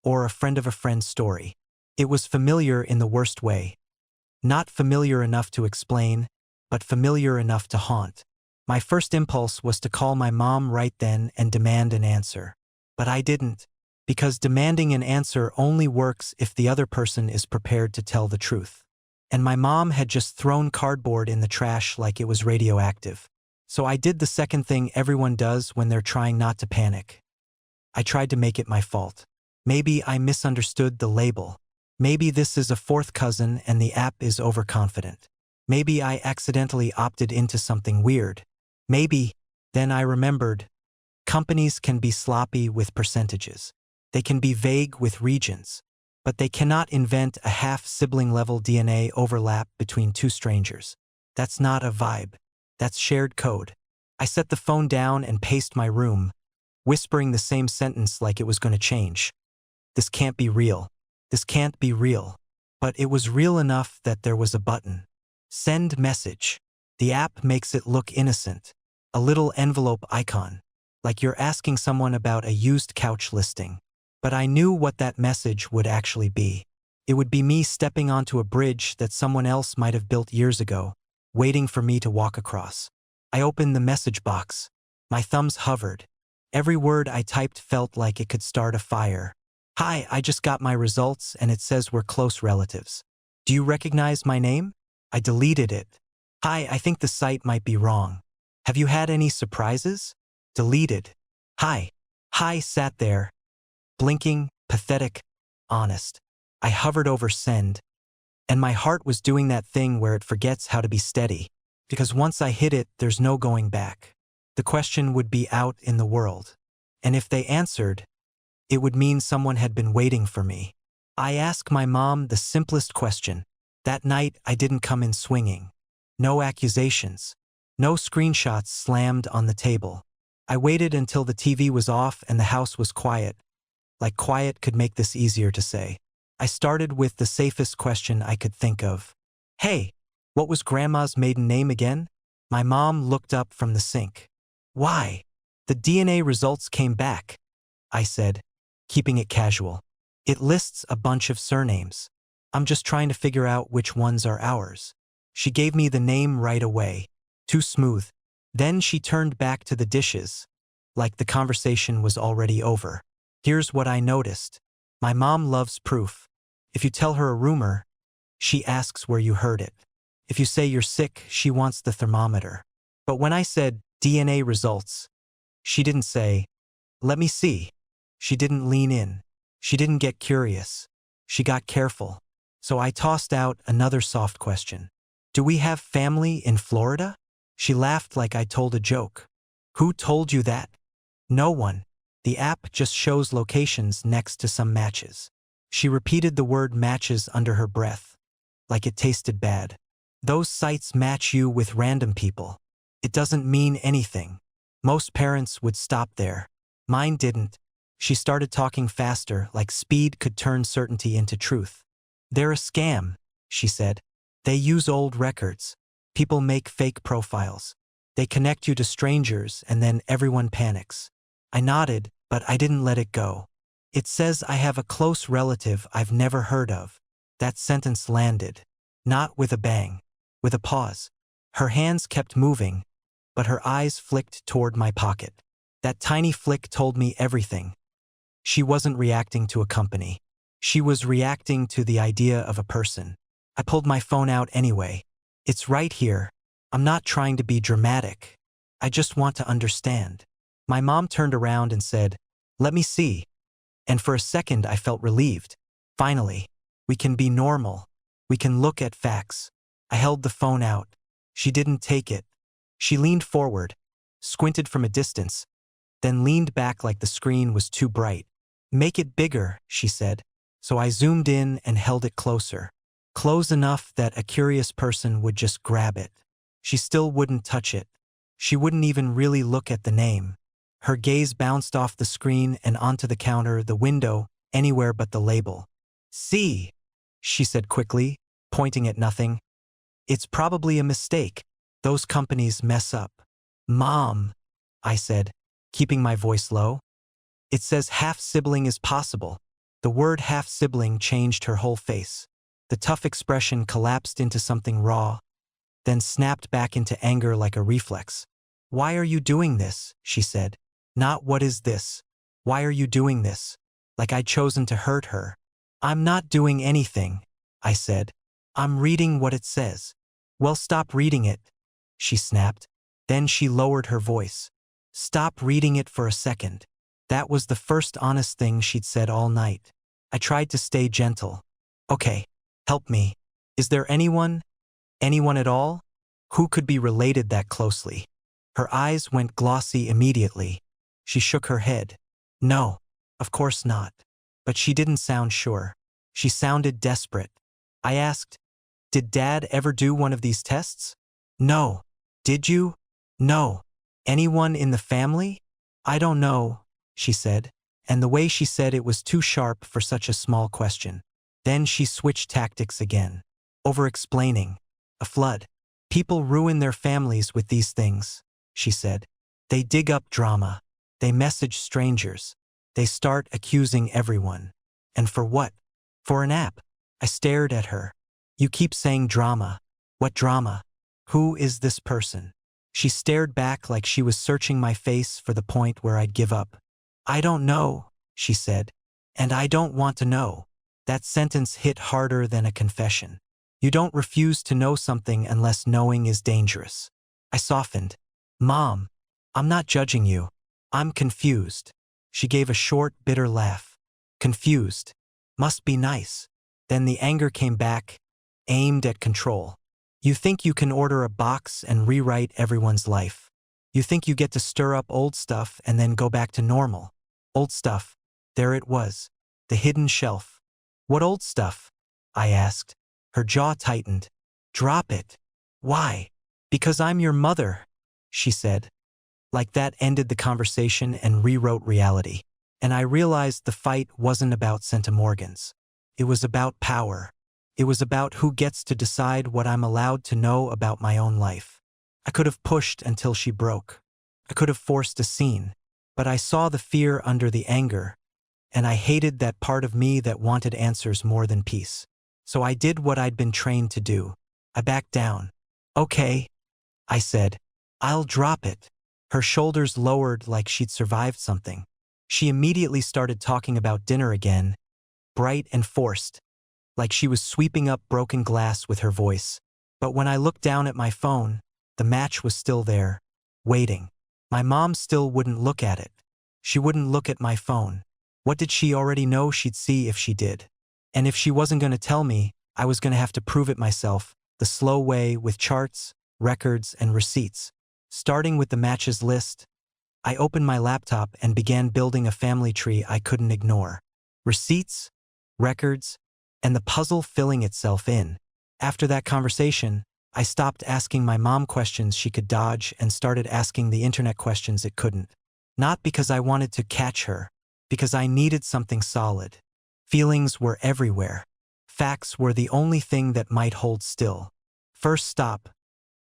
A: or a friend of a friend's story. It was familiar in the worst way. Not familiar enough to explain, but familiar enough to haunt. My first impulse was to call my mom right then and demand an answer. But I didn't, because demanding an answer only works if the other person is prepared to tell the truth. And my mom had just thrown cardboard in the trash like it was radioactive. So I did the second thing everyone does when they're trying not to panic. I tried to make it my fault. Maybe I misunderstood the label. Maybe this is a fourth cousin and the app is overconfident. Maybe I accidentally opted into something weird. Maybe, then I remembered, companies can be sloppy with percentages. They can be vague with regions. But they cannot invent a half-sibling level DNA overlap between two strangers. That's not a vibe. That's shared code. I set the phone down and paced my room, whispering the same sentence like it was going to change. This can't be real. This can't be real. But it was real enough that there was a button. Send message. The app makes it look innocent. A little envelope icon. Like you're asking someone about a used couch listing. But I knew what that message would actually be. It would be me stepping onto a bridge that someone else might have built years ago, waiting for me to walk across. I opened the message box. My thumbs hovered. Every word I typed felt like it could start a fire. Hi, I just got my results and it says we're close relatives. Do you recognize my name? I deleted it. Hi, I think the site might be wrong. Have you had any surprises? Deleted. Hi. Hi sat there. Blinking, pathetic, honest. I hovered over send, and my heart was doing that thing where it forgets how to be steady, because once I hit it, there's no going back. The question would be out in the world. And if they answered, it would mean someone had been waiting for me. I asked my mom the simplest question. That night, I didn't come in swinging. No accusations. No screenshots slammed on the table. I waited until the TV was off and the house was quiet. Like quiet could make this easier to say. I started with the safest question I could think of. Hey, what was Grandma's maiden name again? My mom looked up from the sink. Why? The DNA results came back, I said, keeping it casual. It lists a bunch of surnames. I'm just trying to figure out which ones are ours. She gave me the name right away. Too smooth. Then she turned back to the dishes, like the conversation was already over. Here's what I noticed. My mom loves proof. If you tell her a rumor, she asks where you heard it. If you say you're sick, she wants the thermometer. But when I said DNA results, she didn't say, let me see. She didn't lean in. She didn't get curious. She got careful. So I tossed out another soft question. Do we have family in Florida? She laughed like I told a joke. Who told you that? No one. The app just shows locations next to some matches. She repeated the word matches under her breath, like it tasted bad. Those sites match you with random people. It doesn't mean anything. Most parents would stop there. Mine didn't. She started talking faster, like speed could turn certainty into truth. They're a scam, she said. They use old records. People make fake profiles. They connect you to strangers and then everyone panics. I nodded, but I didn't let it go. It says I have a close relative I've never heard of. That sentence landed. Not with a bang. With a pause. Her hands kept moving, but her eyes flicked toward my pocket. That tiny flick told me everything. She wasn't reacting to a company. She was reacting to the idea of a person. I pulled my phone out anyway. It's right here. I'm not trying to be dramatic. I just want to understand. My mom turned around and said, let me see. And for a second I felt relieved. Finally, we can be normal. We can look at facts. I held the phone out. She didn't take it. She leaned forward, squinted from a distance, then leaned back like the screen was too bright. Make it bigger, she said. So I zoomed in and held it closer. Close enough that a curious person would just grab it. She still wouldn't touch it. She wouldn't even really look at the name. Her gaze bounced off the screen and onto the counter, the window, anywhere but the label. See, she said quickly, pointing at nothing. It's probably a mistake. Those companies mess up. Mom, I said, keeping my voice low. It says half-sibling is possible. The word half-sibling changed her whole face. The tough expression collapsed into something raw, then snapped back into anger like a reflex. Why are you doing this? She said. Not what is this? Why are you doing this? Like I'd chosen to hurt her. I'm not doing anything, I said. I'm reading what it says. Well, stop reading it, she snapped. Then she lowered her voice. Stop reading it for a second. That was the first honest thing she'd said all night. I tried to stay gentle. Okay, help me. Is there anyone at all, who could be related that closely? Her eyes went glossy immediately. She shook her head. No, of course not. But she didn't sound sure. She sounded desperate. I asked, did Dad ever do one of these tests? No. Did you? No. Anyone in the family? I don't know, she said, and the way she said it was too sharp for such a small question. Then she switched tactics again. Over-explaining. A flood. People ruin their families with these things, she said. They dig up drama. They message strangers. They start accusing everyone. And for what? For an app. I stared at her. You keep saying drama. What drama? Who is this person? She stared back like she was searching my face for the point where I'd give up. I don't know, she said. And I don't want to know. That sentence hit harder than a confession. You don't refuse to know something unless knowing is dangerous. I softened. Mom, I'm not judging you. I'm confused. She gave a short, bitter laugh. Confused. Must be nice. Then the anger came back, aimed at control. You think you can order a box and rewrite everyone's life. You think you get to stir up old stuff and then go back to normal. Old stuff. There it was. The hidden shelf. What old stuff? I asked. Her jaw tightened. Drop it. Why? Because I'm your mother, she said. Like that ended the conversation and rewrote reality. And I realized the fight wasn't about centimorgans. It was about power. It was about who gets to decide what I'm allowed to know about my own life. I could have pushed until she broke. I could have forced a scene. But I saw the fear under the anger, and I hated that part of me that wanted answers more than peace. So I did what I'd been trained to do. I backed down. Okay, I said. I'll drop it. Her shoulders lowered like she'd survived something. She immediately started talking about dinner again, bright and forced, like she was sweeping up broken glass with her voice. But when I looked down at my phone, the match was still there, waiting. My mom still wouldn't look at it. She wouldn't look at my phone. What did she already know she'd see if she did? And if she wasn't going to tell me, I was going to have to prove it myself, the slow way, with charts, records, and receipts. Starting with the matches list, I opened my laptop and began building a family tree I couldn't ignore. Receipts, records, and the puzzle filling itself in. After that conversation, I stopped asking my mom questions she could dodge and started asking the internet questions it couldn't. Not because I wanted to catch her, because I needed something solid. Feelings were everywhere. Facts were the only thing that might hold still. First stop,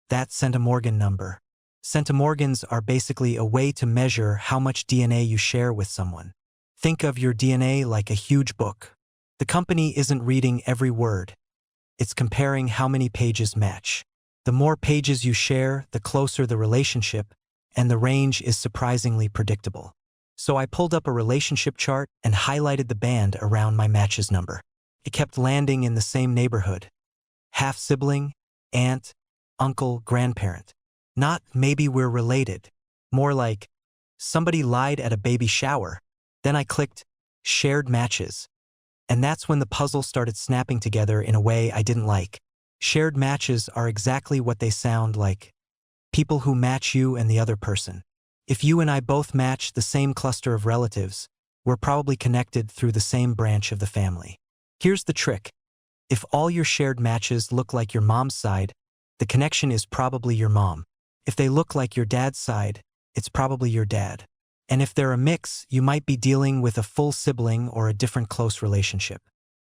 A: that centimorgan number. Centimorgans are basically a way to measure how much DNA you share with someone. Think of your DNA like a huge book. The company isn't reading every word. It's comparing how many pages match. The more pages you share, the closer the relationship, and the range is surprisingly predictable. So I pulled up a relationship chart and highlighted the band around my match's number. It kept landing in the same neighborhood. Half-sibling, aunt, uncle, grandparent. Not maybe we're related. More like, somebody lied at a baby shower. Then I clicked shared matches. And that's when the puzzle started snapping together in a way I didn't like. Shared matches are exactly what they sound like. People who match you and the other person. If you and I both match the same cluster of relatives, we're probably connected through the same branch of the family. Here's the trick. If all your shared matches look like your mom's side, the connection is probably your mom. If they look like your dad's side, it's probably your dad. And if they're a mix, you might be dealing with a full sibling or a different close relationship.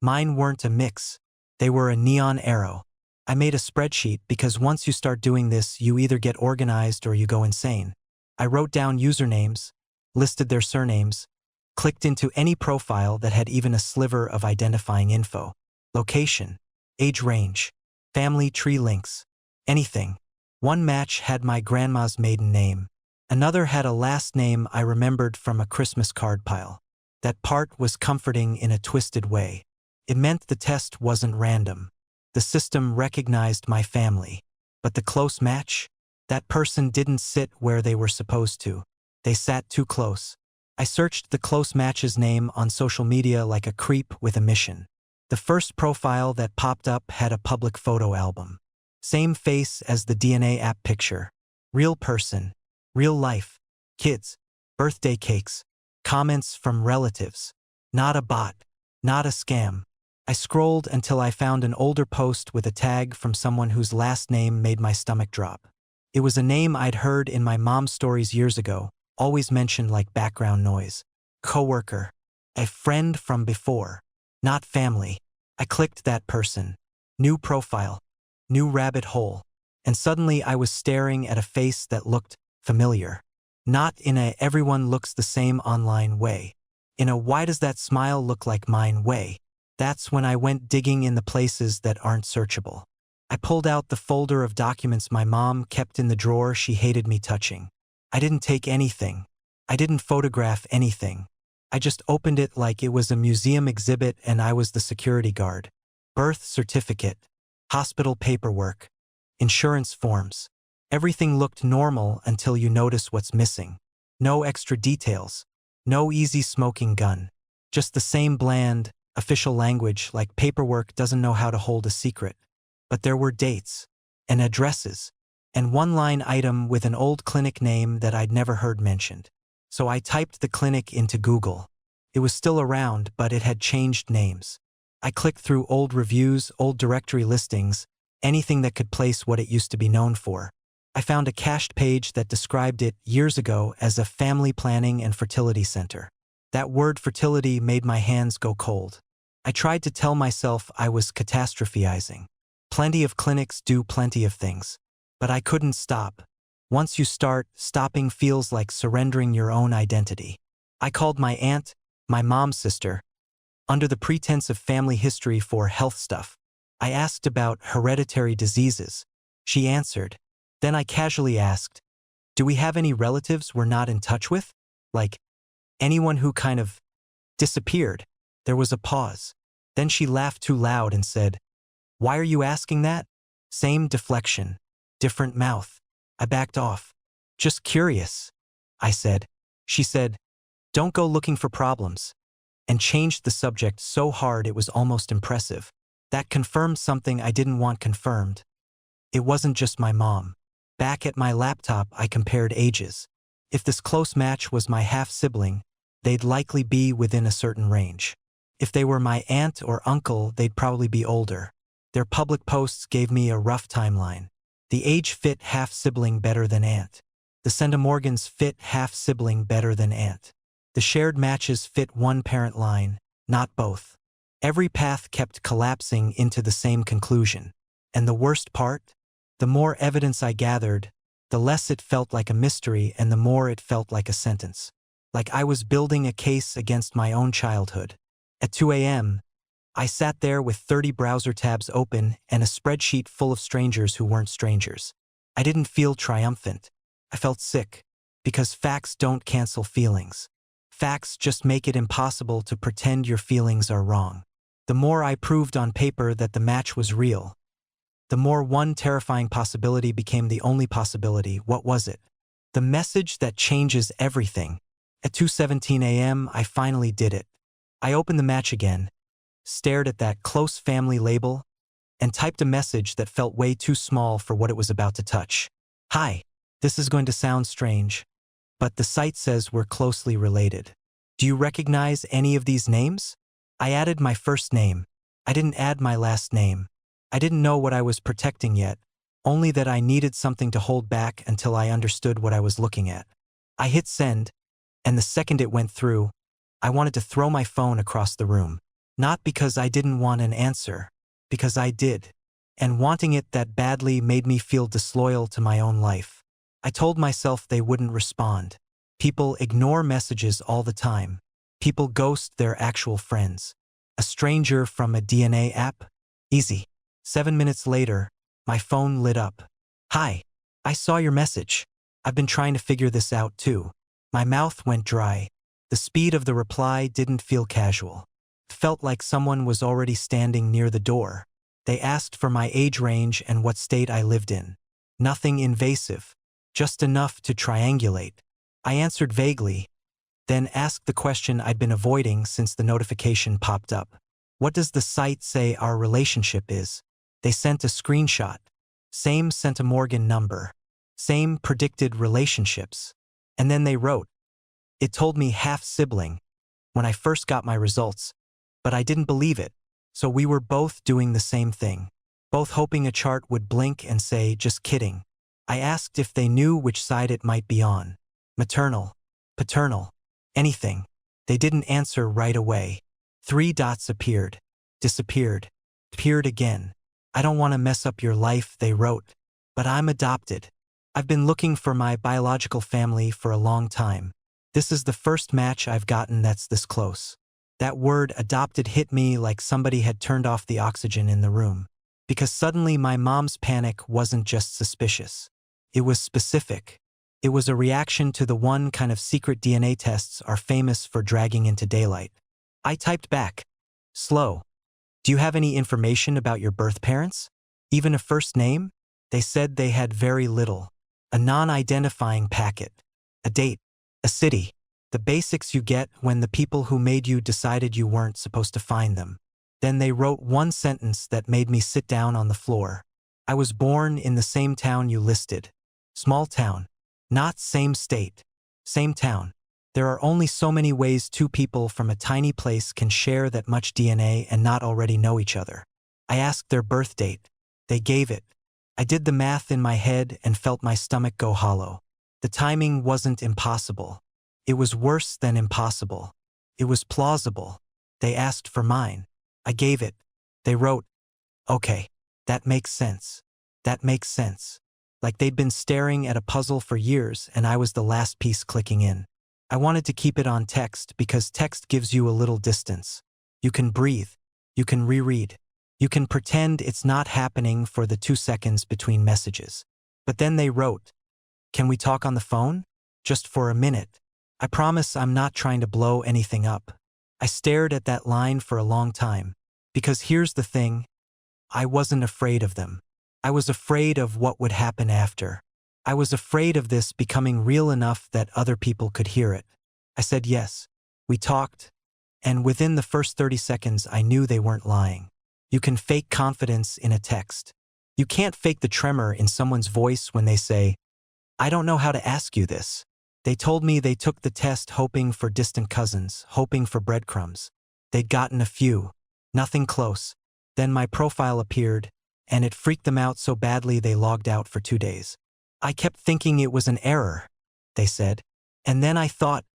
A: Mine weren't a mix. They were a neon arrow. I made a spreadsheet because once you start doing this, you either get organized or you go insane. I wrote down usernames, listed their surnames, clicked into any profile that had even a sliver of identifying info. Location, age range, family tree links, anything. One match had my grandma's maiden name. Another had a last name I remembered from a Christmas card pile. That part was comforting in a twisted way. It meant the test wasn't random. The system recognized my family. But the close match? That person didn't sit where they were supposed to. They sat too close. I searched the close match's name on social media like a creep with a mission. The first profile that popped up had a public photo album. Same face as the DNA app picture. Real person. Real life. Kids. Birthday cakes. Comments from relatives. Not a bot. Not a scam. I scrolled until I found an older post with a tag from someone whose last name made my stomach drop. It was a name I'd heard in my mom's stories years ago, always mentioned like background noise. Coworker. A friend from before. Not family. I clicked that person. New profile. New rabbit hole. And suddenly I was staring at a face that looked familiar. Not in a everyone looks the same online way. In a why does that smile look like mine way. That's when I went digging in the places that aren't searchable. I pulled out the folder of documents my mom kept in the drawer she hated me touching. I didn't take anything. I didn't photograph anything. I just opened it like it was a museum exhibit and I was the security guard. Birth certificate. Hospital paperwork. Insurance forms. Everything looked normal until you notice what's missing. No extra details. No easy smoking gun. Just the same bland, official language like paperwork doesn't know how to hold a secret. But there were dates, and addresses, and one-line item with an old clinic name that I'd never heard mentioned. So I typed the clinic into Google. It was still around, but it had changed names. I clicked through old reviews, old directory listings, anything that could place what it used to be known for. I found a cached page that described it years ago as a family planning and fertility center. That word fertility made my hands go cold. I tried to tell myself I was catastrophizing. Plenty of clinics do plenty of things. But I couldn't stop. Once you start, stopping feels like surrendering your own identity. I called my aunt, my mom's sister, Under the pretense of family history for health stuff. I asked about hereditary diseases. She answered. Then I casually asked, do we have any relatives we're not in touch with? Like, anyone who kind of disappeared. There was a pause. Then she laughed too loud and said, why are you asking that? Same deflection. Different mouth. I backed off. Just curious, I said. She said, don't go looking for problems. And changed the subject so hard it was almost impressive. That confirmed something I didn't want confirmed. It wasn't just my mom. Back at my laptop, I compared ages. If this close match was my half-sibling, they'd likely be within a certain range. If they were my aunt or uncle, they'd probably be older. Their public posts gave me a rough timeline. The age fit half-sibling better than aunt. The centimorgans fit half-sibling better than aunt. The shared matches fit one parent line, not both. Every path kept collapsing into the same conclusion. And the worst part? The more evidence I gathered, the less it felt like a mystery and the more it felt like a sentence. Like I was building a case against my own childhood. At 2 a.m., I sat there with 30 browser tabs open and a spreadsheet full of strangers who weren't strangers. I didn't feel triumphant. I felt sick. Because facts don't cancel feelings. Facts just make it impossible to pretend your feelings are wrong. The more I proved on paper that the match was real, the more one terrifying possibility became the only possibility. What was it? The message that changes everything. At 2:17 a.m., I finally did it. I opened the match again, stared at that close family label, and typed a message that felt way too small for what it was about to touch. Hi, this is going to sound strange, but the site says we're closely related. Do you recognize any of these names? I added my first name. I didn't add my last name. I didn't know what I was protecting yet, only that I needed something to hold back until I understood what I was looking at. I hit send, and the second it went through, I wanted to throw my phone across the room. Not because I didn't want an answer, because I did. And wanting it that badly made me feel disloyal to my own life. I told myself they wouldn't respond. People ignore messages all the time. People ghost their actual friends. A stranger from a DNA app? Easy. 7 minutes later, my phone lit up. Hi, I saw your message. I've been trying to figure this out too. My mouth went dry. The speed of the reply didn't feel casual. It felt like someone was already standing near the door. They asked for my age range and what state I lived in. Nothing invasive, just enough to triangulate. I answered vaguely, then asked the question I'd been avoiding since the notification popped up. What does the site say our relationship is? They sent a screenshot. Same centimorgan number. Same predicted relationships. And then they wrote. It told me half-sibling when I first got my results, but I didn't believe it, so we were both doing the same thing. Both hoping a chart would blink and say, just kidding. I asked if they knew which side it might be on. Maternal, paternal, anything. They didn't answer right away. 3 dots appeared, disappeared, appeared again. I don't want to mess up your life, they wrote, but I'm adopted. I've been looking for my biological family for a long time. This is the first match I've gotten that's this close. That word adopted hit me like somebody had turned off the oxygen in the room. Because suddenly my mom's panic wasn't just suspicious. It was specific. It was a reaction to the one kind of secret DNA tests are famous for dragging into daylight. I typed back. Slow. Do you have any information about your birth parents? Even a first name? They said they had very little. A non-identifying packet. A date. A city. The basics you get when the people who made you decided you weren't supposed to find them. Then they wrote one sentence that made me sit down on the floor. I was born in the same town you listed. Small town. Not same state. Same town. There are only so many ways two people from a tiny place can share that much DNA and not already know each other. I asked their birth date. They gave it. I did the math in my head and felt my stomach go hollow. The timing wasn't impossible. It was worse than impossible. It was plausible. They asked for mine. I gave it. They wrote, okay, that makes sense. That makes sense. Like they'd been staring at a puzzle for years and I was the last piece clicking in. I wanted to keep it on text because text gives you a little distance. You can breathe. You can reread. You can pretend it's not happening for the 2 seconds between messages. But then they wrote, "Can we talk on the phone? Just for a minute." I promise I'm not trying to blow anything up. I stared at that line for a long time. Because here's the thing, I wasn't afraid of them. I was afraid of what would happen after. I was afraid of this becoming real enough that other people could hear it. I said yes. We talked, and within the first 30 seconds I knew they weren't lying. You can fake confidence in a text. You can't fake the tremor in someone's voice when they say, "I don't know how to ask you this." They told me they took the test hoping for distant cousins, hoping for breadcrumbs. They'd gotten a few. Nothing close. Then my profile appeared, and it freaked them out so badly they logged out for 2 days. I kept thinking it was an error, they said. And then I thought,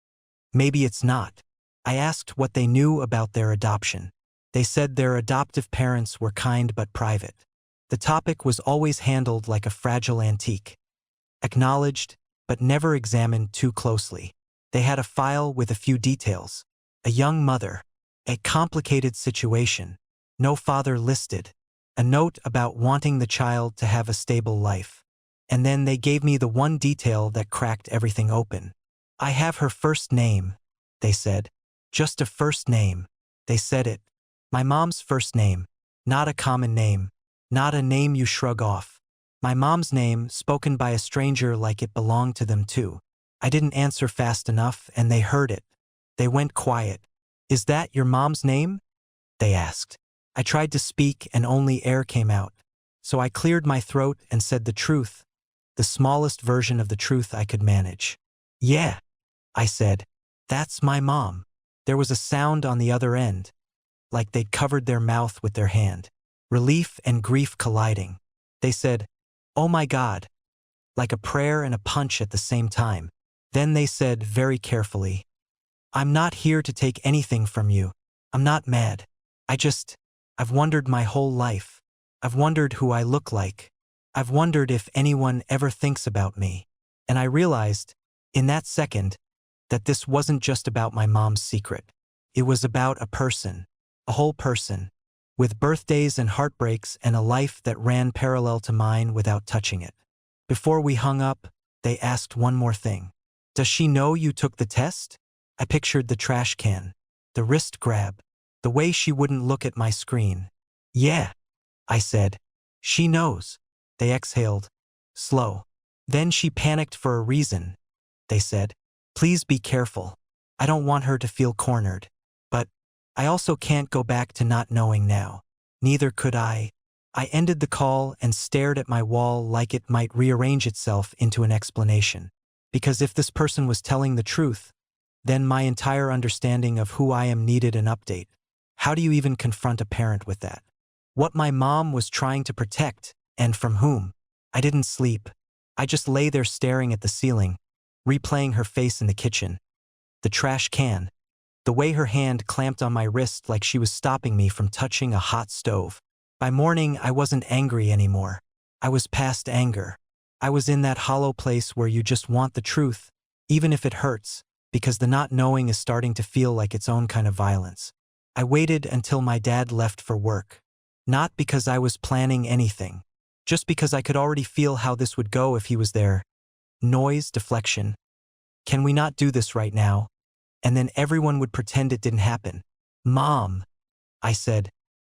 A: maybe it's not. I asked what they knew about their adoption. They said their adoptive parents were kind but private. The topic was always handled like a fragile antique. Acknowledged, but never examined too closely. They had a file with a few details. A young mother. A complicated situation. No father listed. A note about wanting the child to have a stable life. And then they gave me the one detail that cracked everything open. "I have her first name," they said. Just a first name. They said it. My mom's first name. Not a common name. Not a name you shrug off. My mom's name, spoken by a stranger like it belonged to them too. I didn't answer fast enough, and they heard it. They went quiet. "Is that your mom's name?" they asked. I tried to speak and only air came out. So I cleared my throat and said the truth, the smallest version of the truth I could manage. "Yeah," I said. "That's my mom." There was a sound on the other end, like they'd covered their mouth with their hand. Relief and grief colliding. They said, "Oh my God," like a prayer and a punch at the same time. Then they said very carefully, "I'm not here to take anything from you. I'm not mad. I've wondered my whole life. I've wondered who I look like. I've wondered if anyone ever thinks about me." And I realized, in that second, that this wasn't just about my mom's secret. It was about a person, a whole person, with birthdays and heartbreaks and a life that ran parallel to mine without touching it. Before we hung up, they asked one more thing. "Does she know you took the test?" I pictured the trash can, the wrist grab, the way she wouldn't look at my screen. "Yeah," I said. "She knows." They exhaled, slow. "Then she panicked for a reason," they said. "Please be careful. I don't want her to feel cornered. But I also can't go back to not knowing now. Neither could I." I ended the call and stared at my wall like it might rearrange itself into an explanation. Because if this person was telling the truth, then my entire understanding of who I am needed an update. How do you even confront a parent with that? What my mom was trying to protect, and from whom? I didn't sleep. I just lay there staring at the ceiling, replaying her face in the kitchen. The trash can. The way her hand clamped on my wrist like she was stopping me from touching a hot stove. By morning, I wasn't angry anymore. I was past anger. I was in that hollow place where you just want the truth, even if it hurts, because the not knowing is starting to feel like its own kind of violence. I waited until my dad left for work. Not because I was planning anything. Just because I could already feel how this would go if he was there. Noise, deflection. "Can we not do this right now?" And then everyone would pretend it didn't happen. "Mom," I said,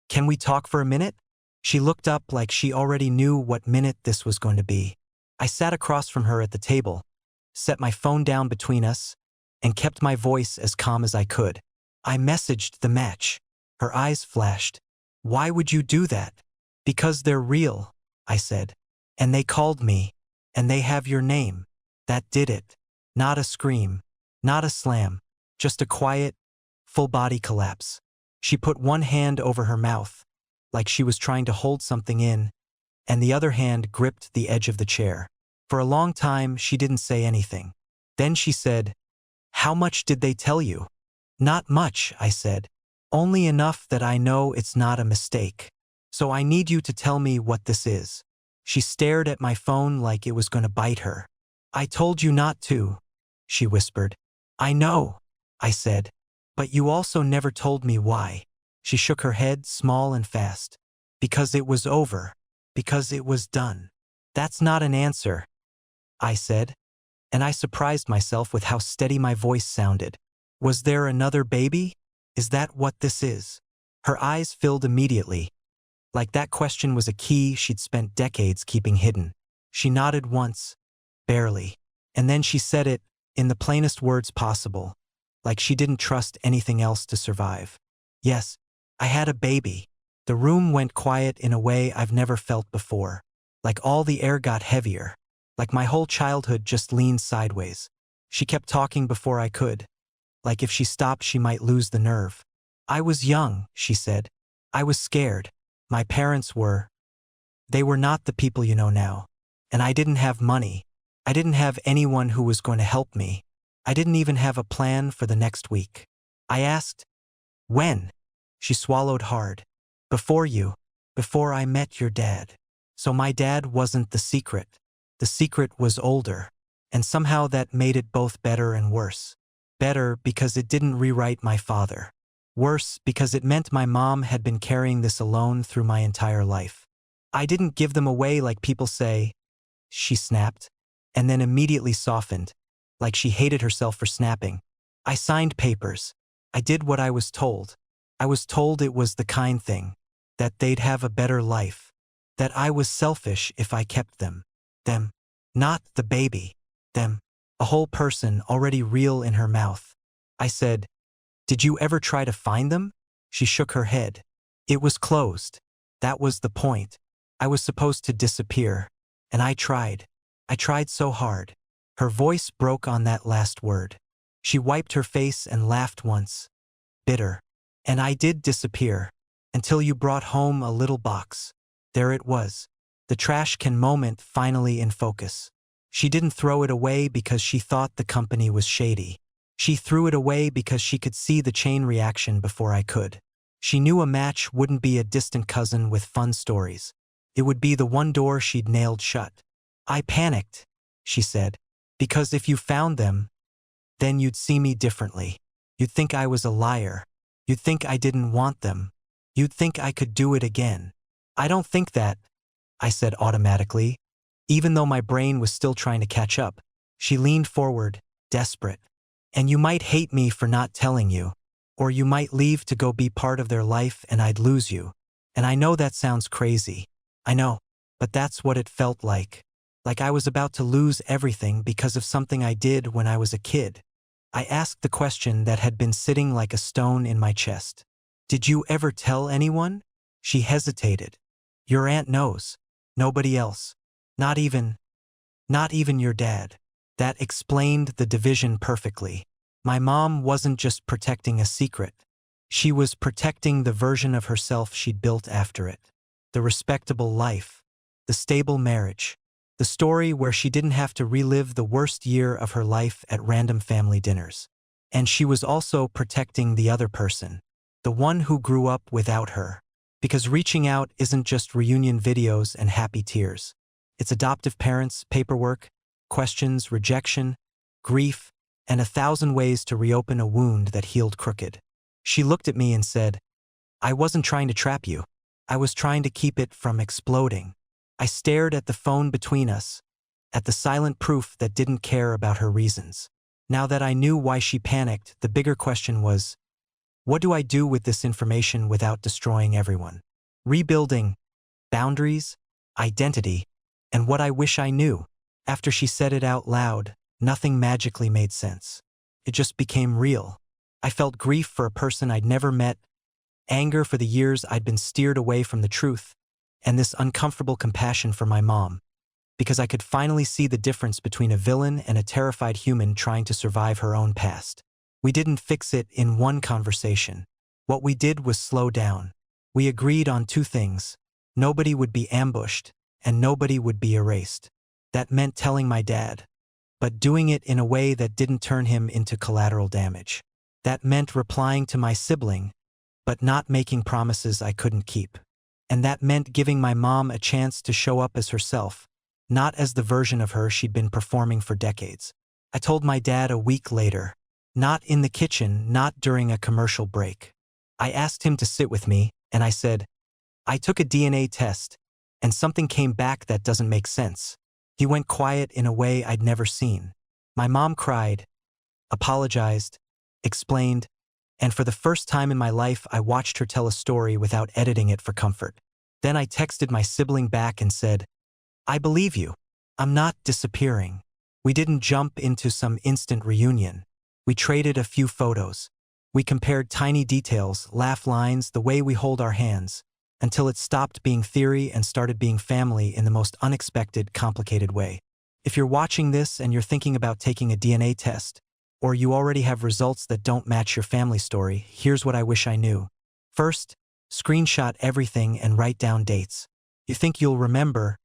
A: "can we talk for a minute?" She looked up like she already knew what minute this was going to be. I sat across from her at the table, set my phone down between us, and kept my voice as calm as I could. I messaged the match. Her eyes flashed. "Why would you do that?" "Because they're real," I said. "And they called me. And they have your name." That did it. Not a scream. Not a slam. Just a quiet, full-body collapse. She put one hand over her mouth, like she was trying to hold something in, and the other hand gripped the edge of the chair. For a long time, she didn't say anything. Then she said, "How much did they tell you?" "Not much," I said. "Only enough that I know it's not a mistake. So I need you to tell me what this is." She stared at my phone like it was going to bite her. "I told you not to," she whispered. "I know," I said. "But you also never told me why." She shook her head, small and fast. Because it was over. Because it was done. That's not an answer, I said, and I surprised myself with how steady my voice sounded. Was there another baby? Is that what this is? Her eyes filled immediately, like that question was a key she'd spent decades keeping hidden. She nodded once, barely, and then she said it, in the plainest words possible, like she didn't trust anything else to survive. Yes, I had a baby. The room went quiet in a way I've never felt before, like all the air got heavier, like my whole childhood just leaned sideways. She kept talking before I could, like if she stopped she might lose the nerve. I was young, she said. I was scared. My parents were. They were not the people you know now. And I didn't have money. I didn't have anyone who was going to help me. I didn't even have a plan for the next week. I asked, when? She swallowed hard. Before you. Before I met your dad. So my dad wasn't the secret. The secret was older. And somehow that made it both better and worse. Better because it didn't rewrite my father. Worse because it meant my mom had been carrying this alone through my entire life. I didn't give them away like people say, she snapped, and then immediately softened, like she hated herself for snapping. I signed papers. I did what I was told. I was told it was the kind thing, that they'd have a better life, that I was selfish if I kept them. Them. Not the baby. Them. A whole person already real in her mouth. I said, did you ever try to find them? She shook her head. It was closed. That was the point. I was supposed to disappear. And I tried. I tried so hard. Her voice broke on that last word. She wiped her face and laughed once. Bitter. And I did disappear. Until you brought home a little box. There it was. The trash can moment finally in focus. She didn't throw it away because she thought the company was shady. She threw it away because she could see the chain reaction before I could. She knew a match wouldn't be a distant cousin with fun stories. It would be the one door she'd nailed shut. I panicked, she said, because if you found them, then you'd see me differently. You'd think I was a liar. You'd think I didn't want them. You'd think I could do it again. I don't think that, I said automatically. Even though my brain was still trying to catch up, she leaned forward, desperate. And you might hate me for not telling you, or you might leave to go be part of their life and I'd lose you. And I know that sounds crazy. I know, but that's what it felt like. Like I was about to lose everything because of something I did when I was a kid. I asked the question that had been sitting like a stone in my chest. Did you ever tell anyone? She hesitated. Your aunt knows. Nobody else. Not even your dad. That explained the division perfectly. My mom wasn't just protecting a secret. She was protecting the version of herself she'd built after it. The respectable life. The stable marriage. The story where she didn't have to relive the worst year of her life at random family dinners. And she was also protecting the other person. The one who grew up without her. Because reaching out isn't just reunion videos and happy tears. It's adoptive parents, paperwork, questions, rejection, grief, and 1,000 ways to reopen a wound that healed crooked. She looked at me and said, I wasn't trying to trap you. I was trying to keep it from exploding. I stared at the phone between us, at the silent proof that didn't care about her reasons. Now that I knew why she panicked, the bigger question was, what do I do with this information without destroying everyone? Rebuilding boundaries, identity, and what I wish I knew. After she said it out loud, nothing magically made sense. It just became real. I felt grief for a person I'd never met, anger for the years I'd been steered away from the truth, and this uncomfortable compassion for my mom, because I could finally see the difference between a villain and a terrified human trying to survive her own past. We didn't fix it in one conversation. What we did was slow down. We agreed on two things. Nobody would be ambushed, and nobody would be erased. That meant telling my dad, but doing it in a way that didn't turn him into collateral damage. That meant replying to my sibling, but not making promises I couldn't keep. And that meant giving my mom a chance to show up as herself, not as the version of her she'd been performing for decades. I told my dad a week later, not in the kitchen, not during a commercial break. I asked him to sit with me, and I said, I took a DNA test, and something came back that doesn't make sense. He went quiet in a way I'd never seen. My mom cried, apologized, explained, and for the first time in my life I watched her tell a story without editing it for comfort. Then I texted my sibling back and said, I believe you. I'm not disappearing. We didn't jump into some instant reunion. We traded a few photos. We compared tiny details, laugh lines, the way we hold our hands, until it stopped being theory and started being family in the most unexpected, complicated way. If you're watching this and you're thinking about taking a DNA test, or you already have results that don't match your family story, here's what I wish I knew. First, screenshot everything and write down dates. You think you'll remember,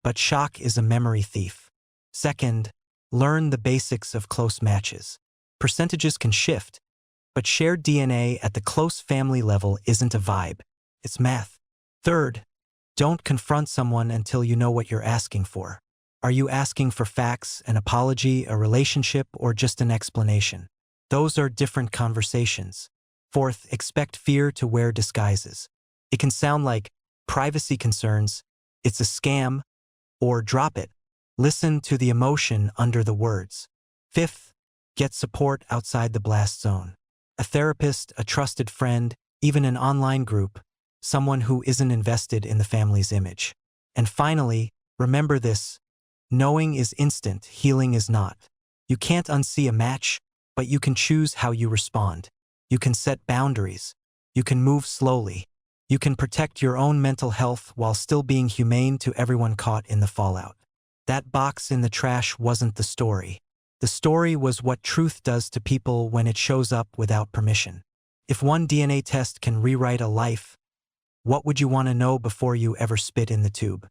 A: but shock is a memory thief. Second, learn the basics of close matches. Percentages can shift, but shared DNA at the close family level isn't a vibe. It's math. Third, don't confront someone until you know what you're asking for. Are you asking for facts, an apology, a relationship, or just an explanation? Those are different conversations. Fourth, expect fear to wear disguises. It can sound like privacy concerns, it's a scam, or drop it. Listen to the emotion under the words. Fifth, get support outside the blast zone. A therapist, a trusted friend, even an online group, someone who isn't invested in the family's image. And finally, remember this. Knowing is instant, healing is not. You can't unsee a match, but you can choose how you respond. You can set boundaries. You can move slowly. You can protect your own mental health while still being humane to everyone caught in the fallout. That box in the trash wasn't the story. The story was what truth does to people when it shows up without permission. If one DNA test can rewrite a life, what would you want to know before you ever spit in the tube?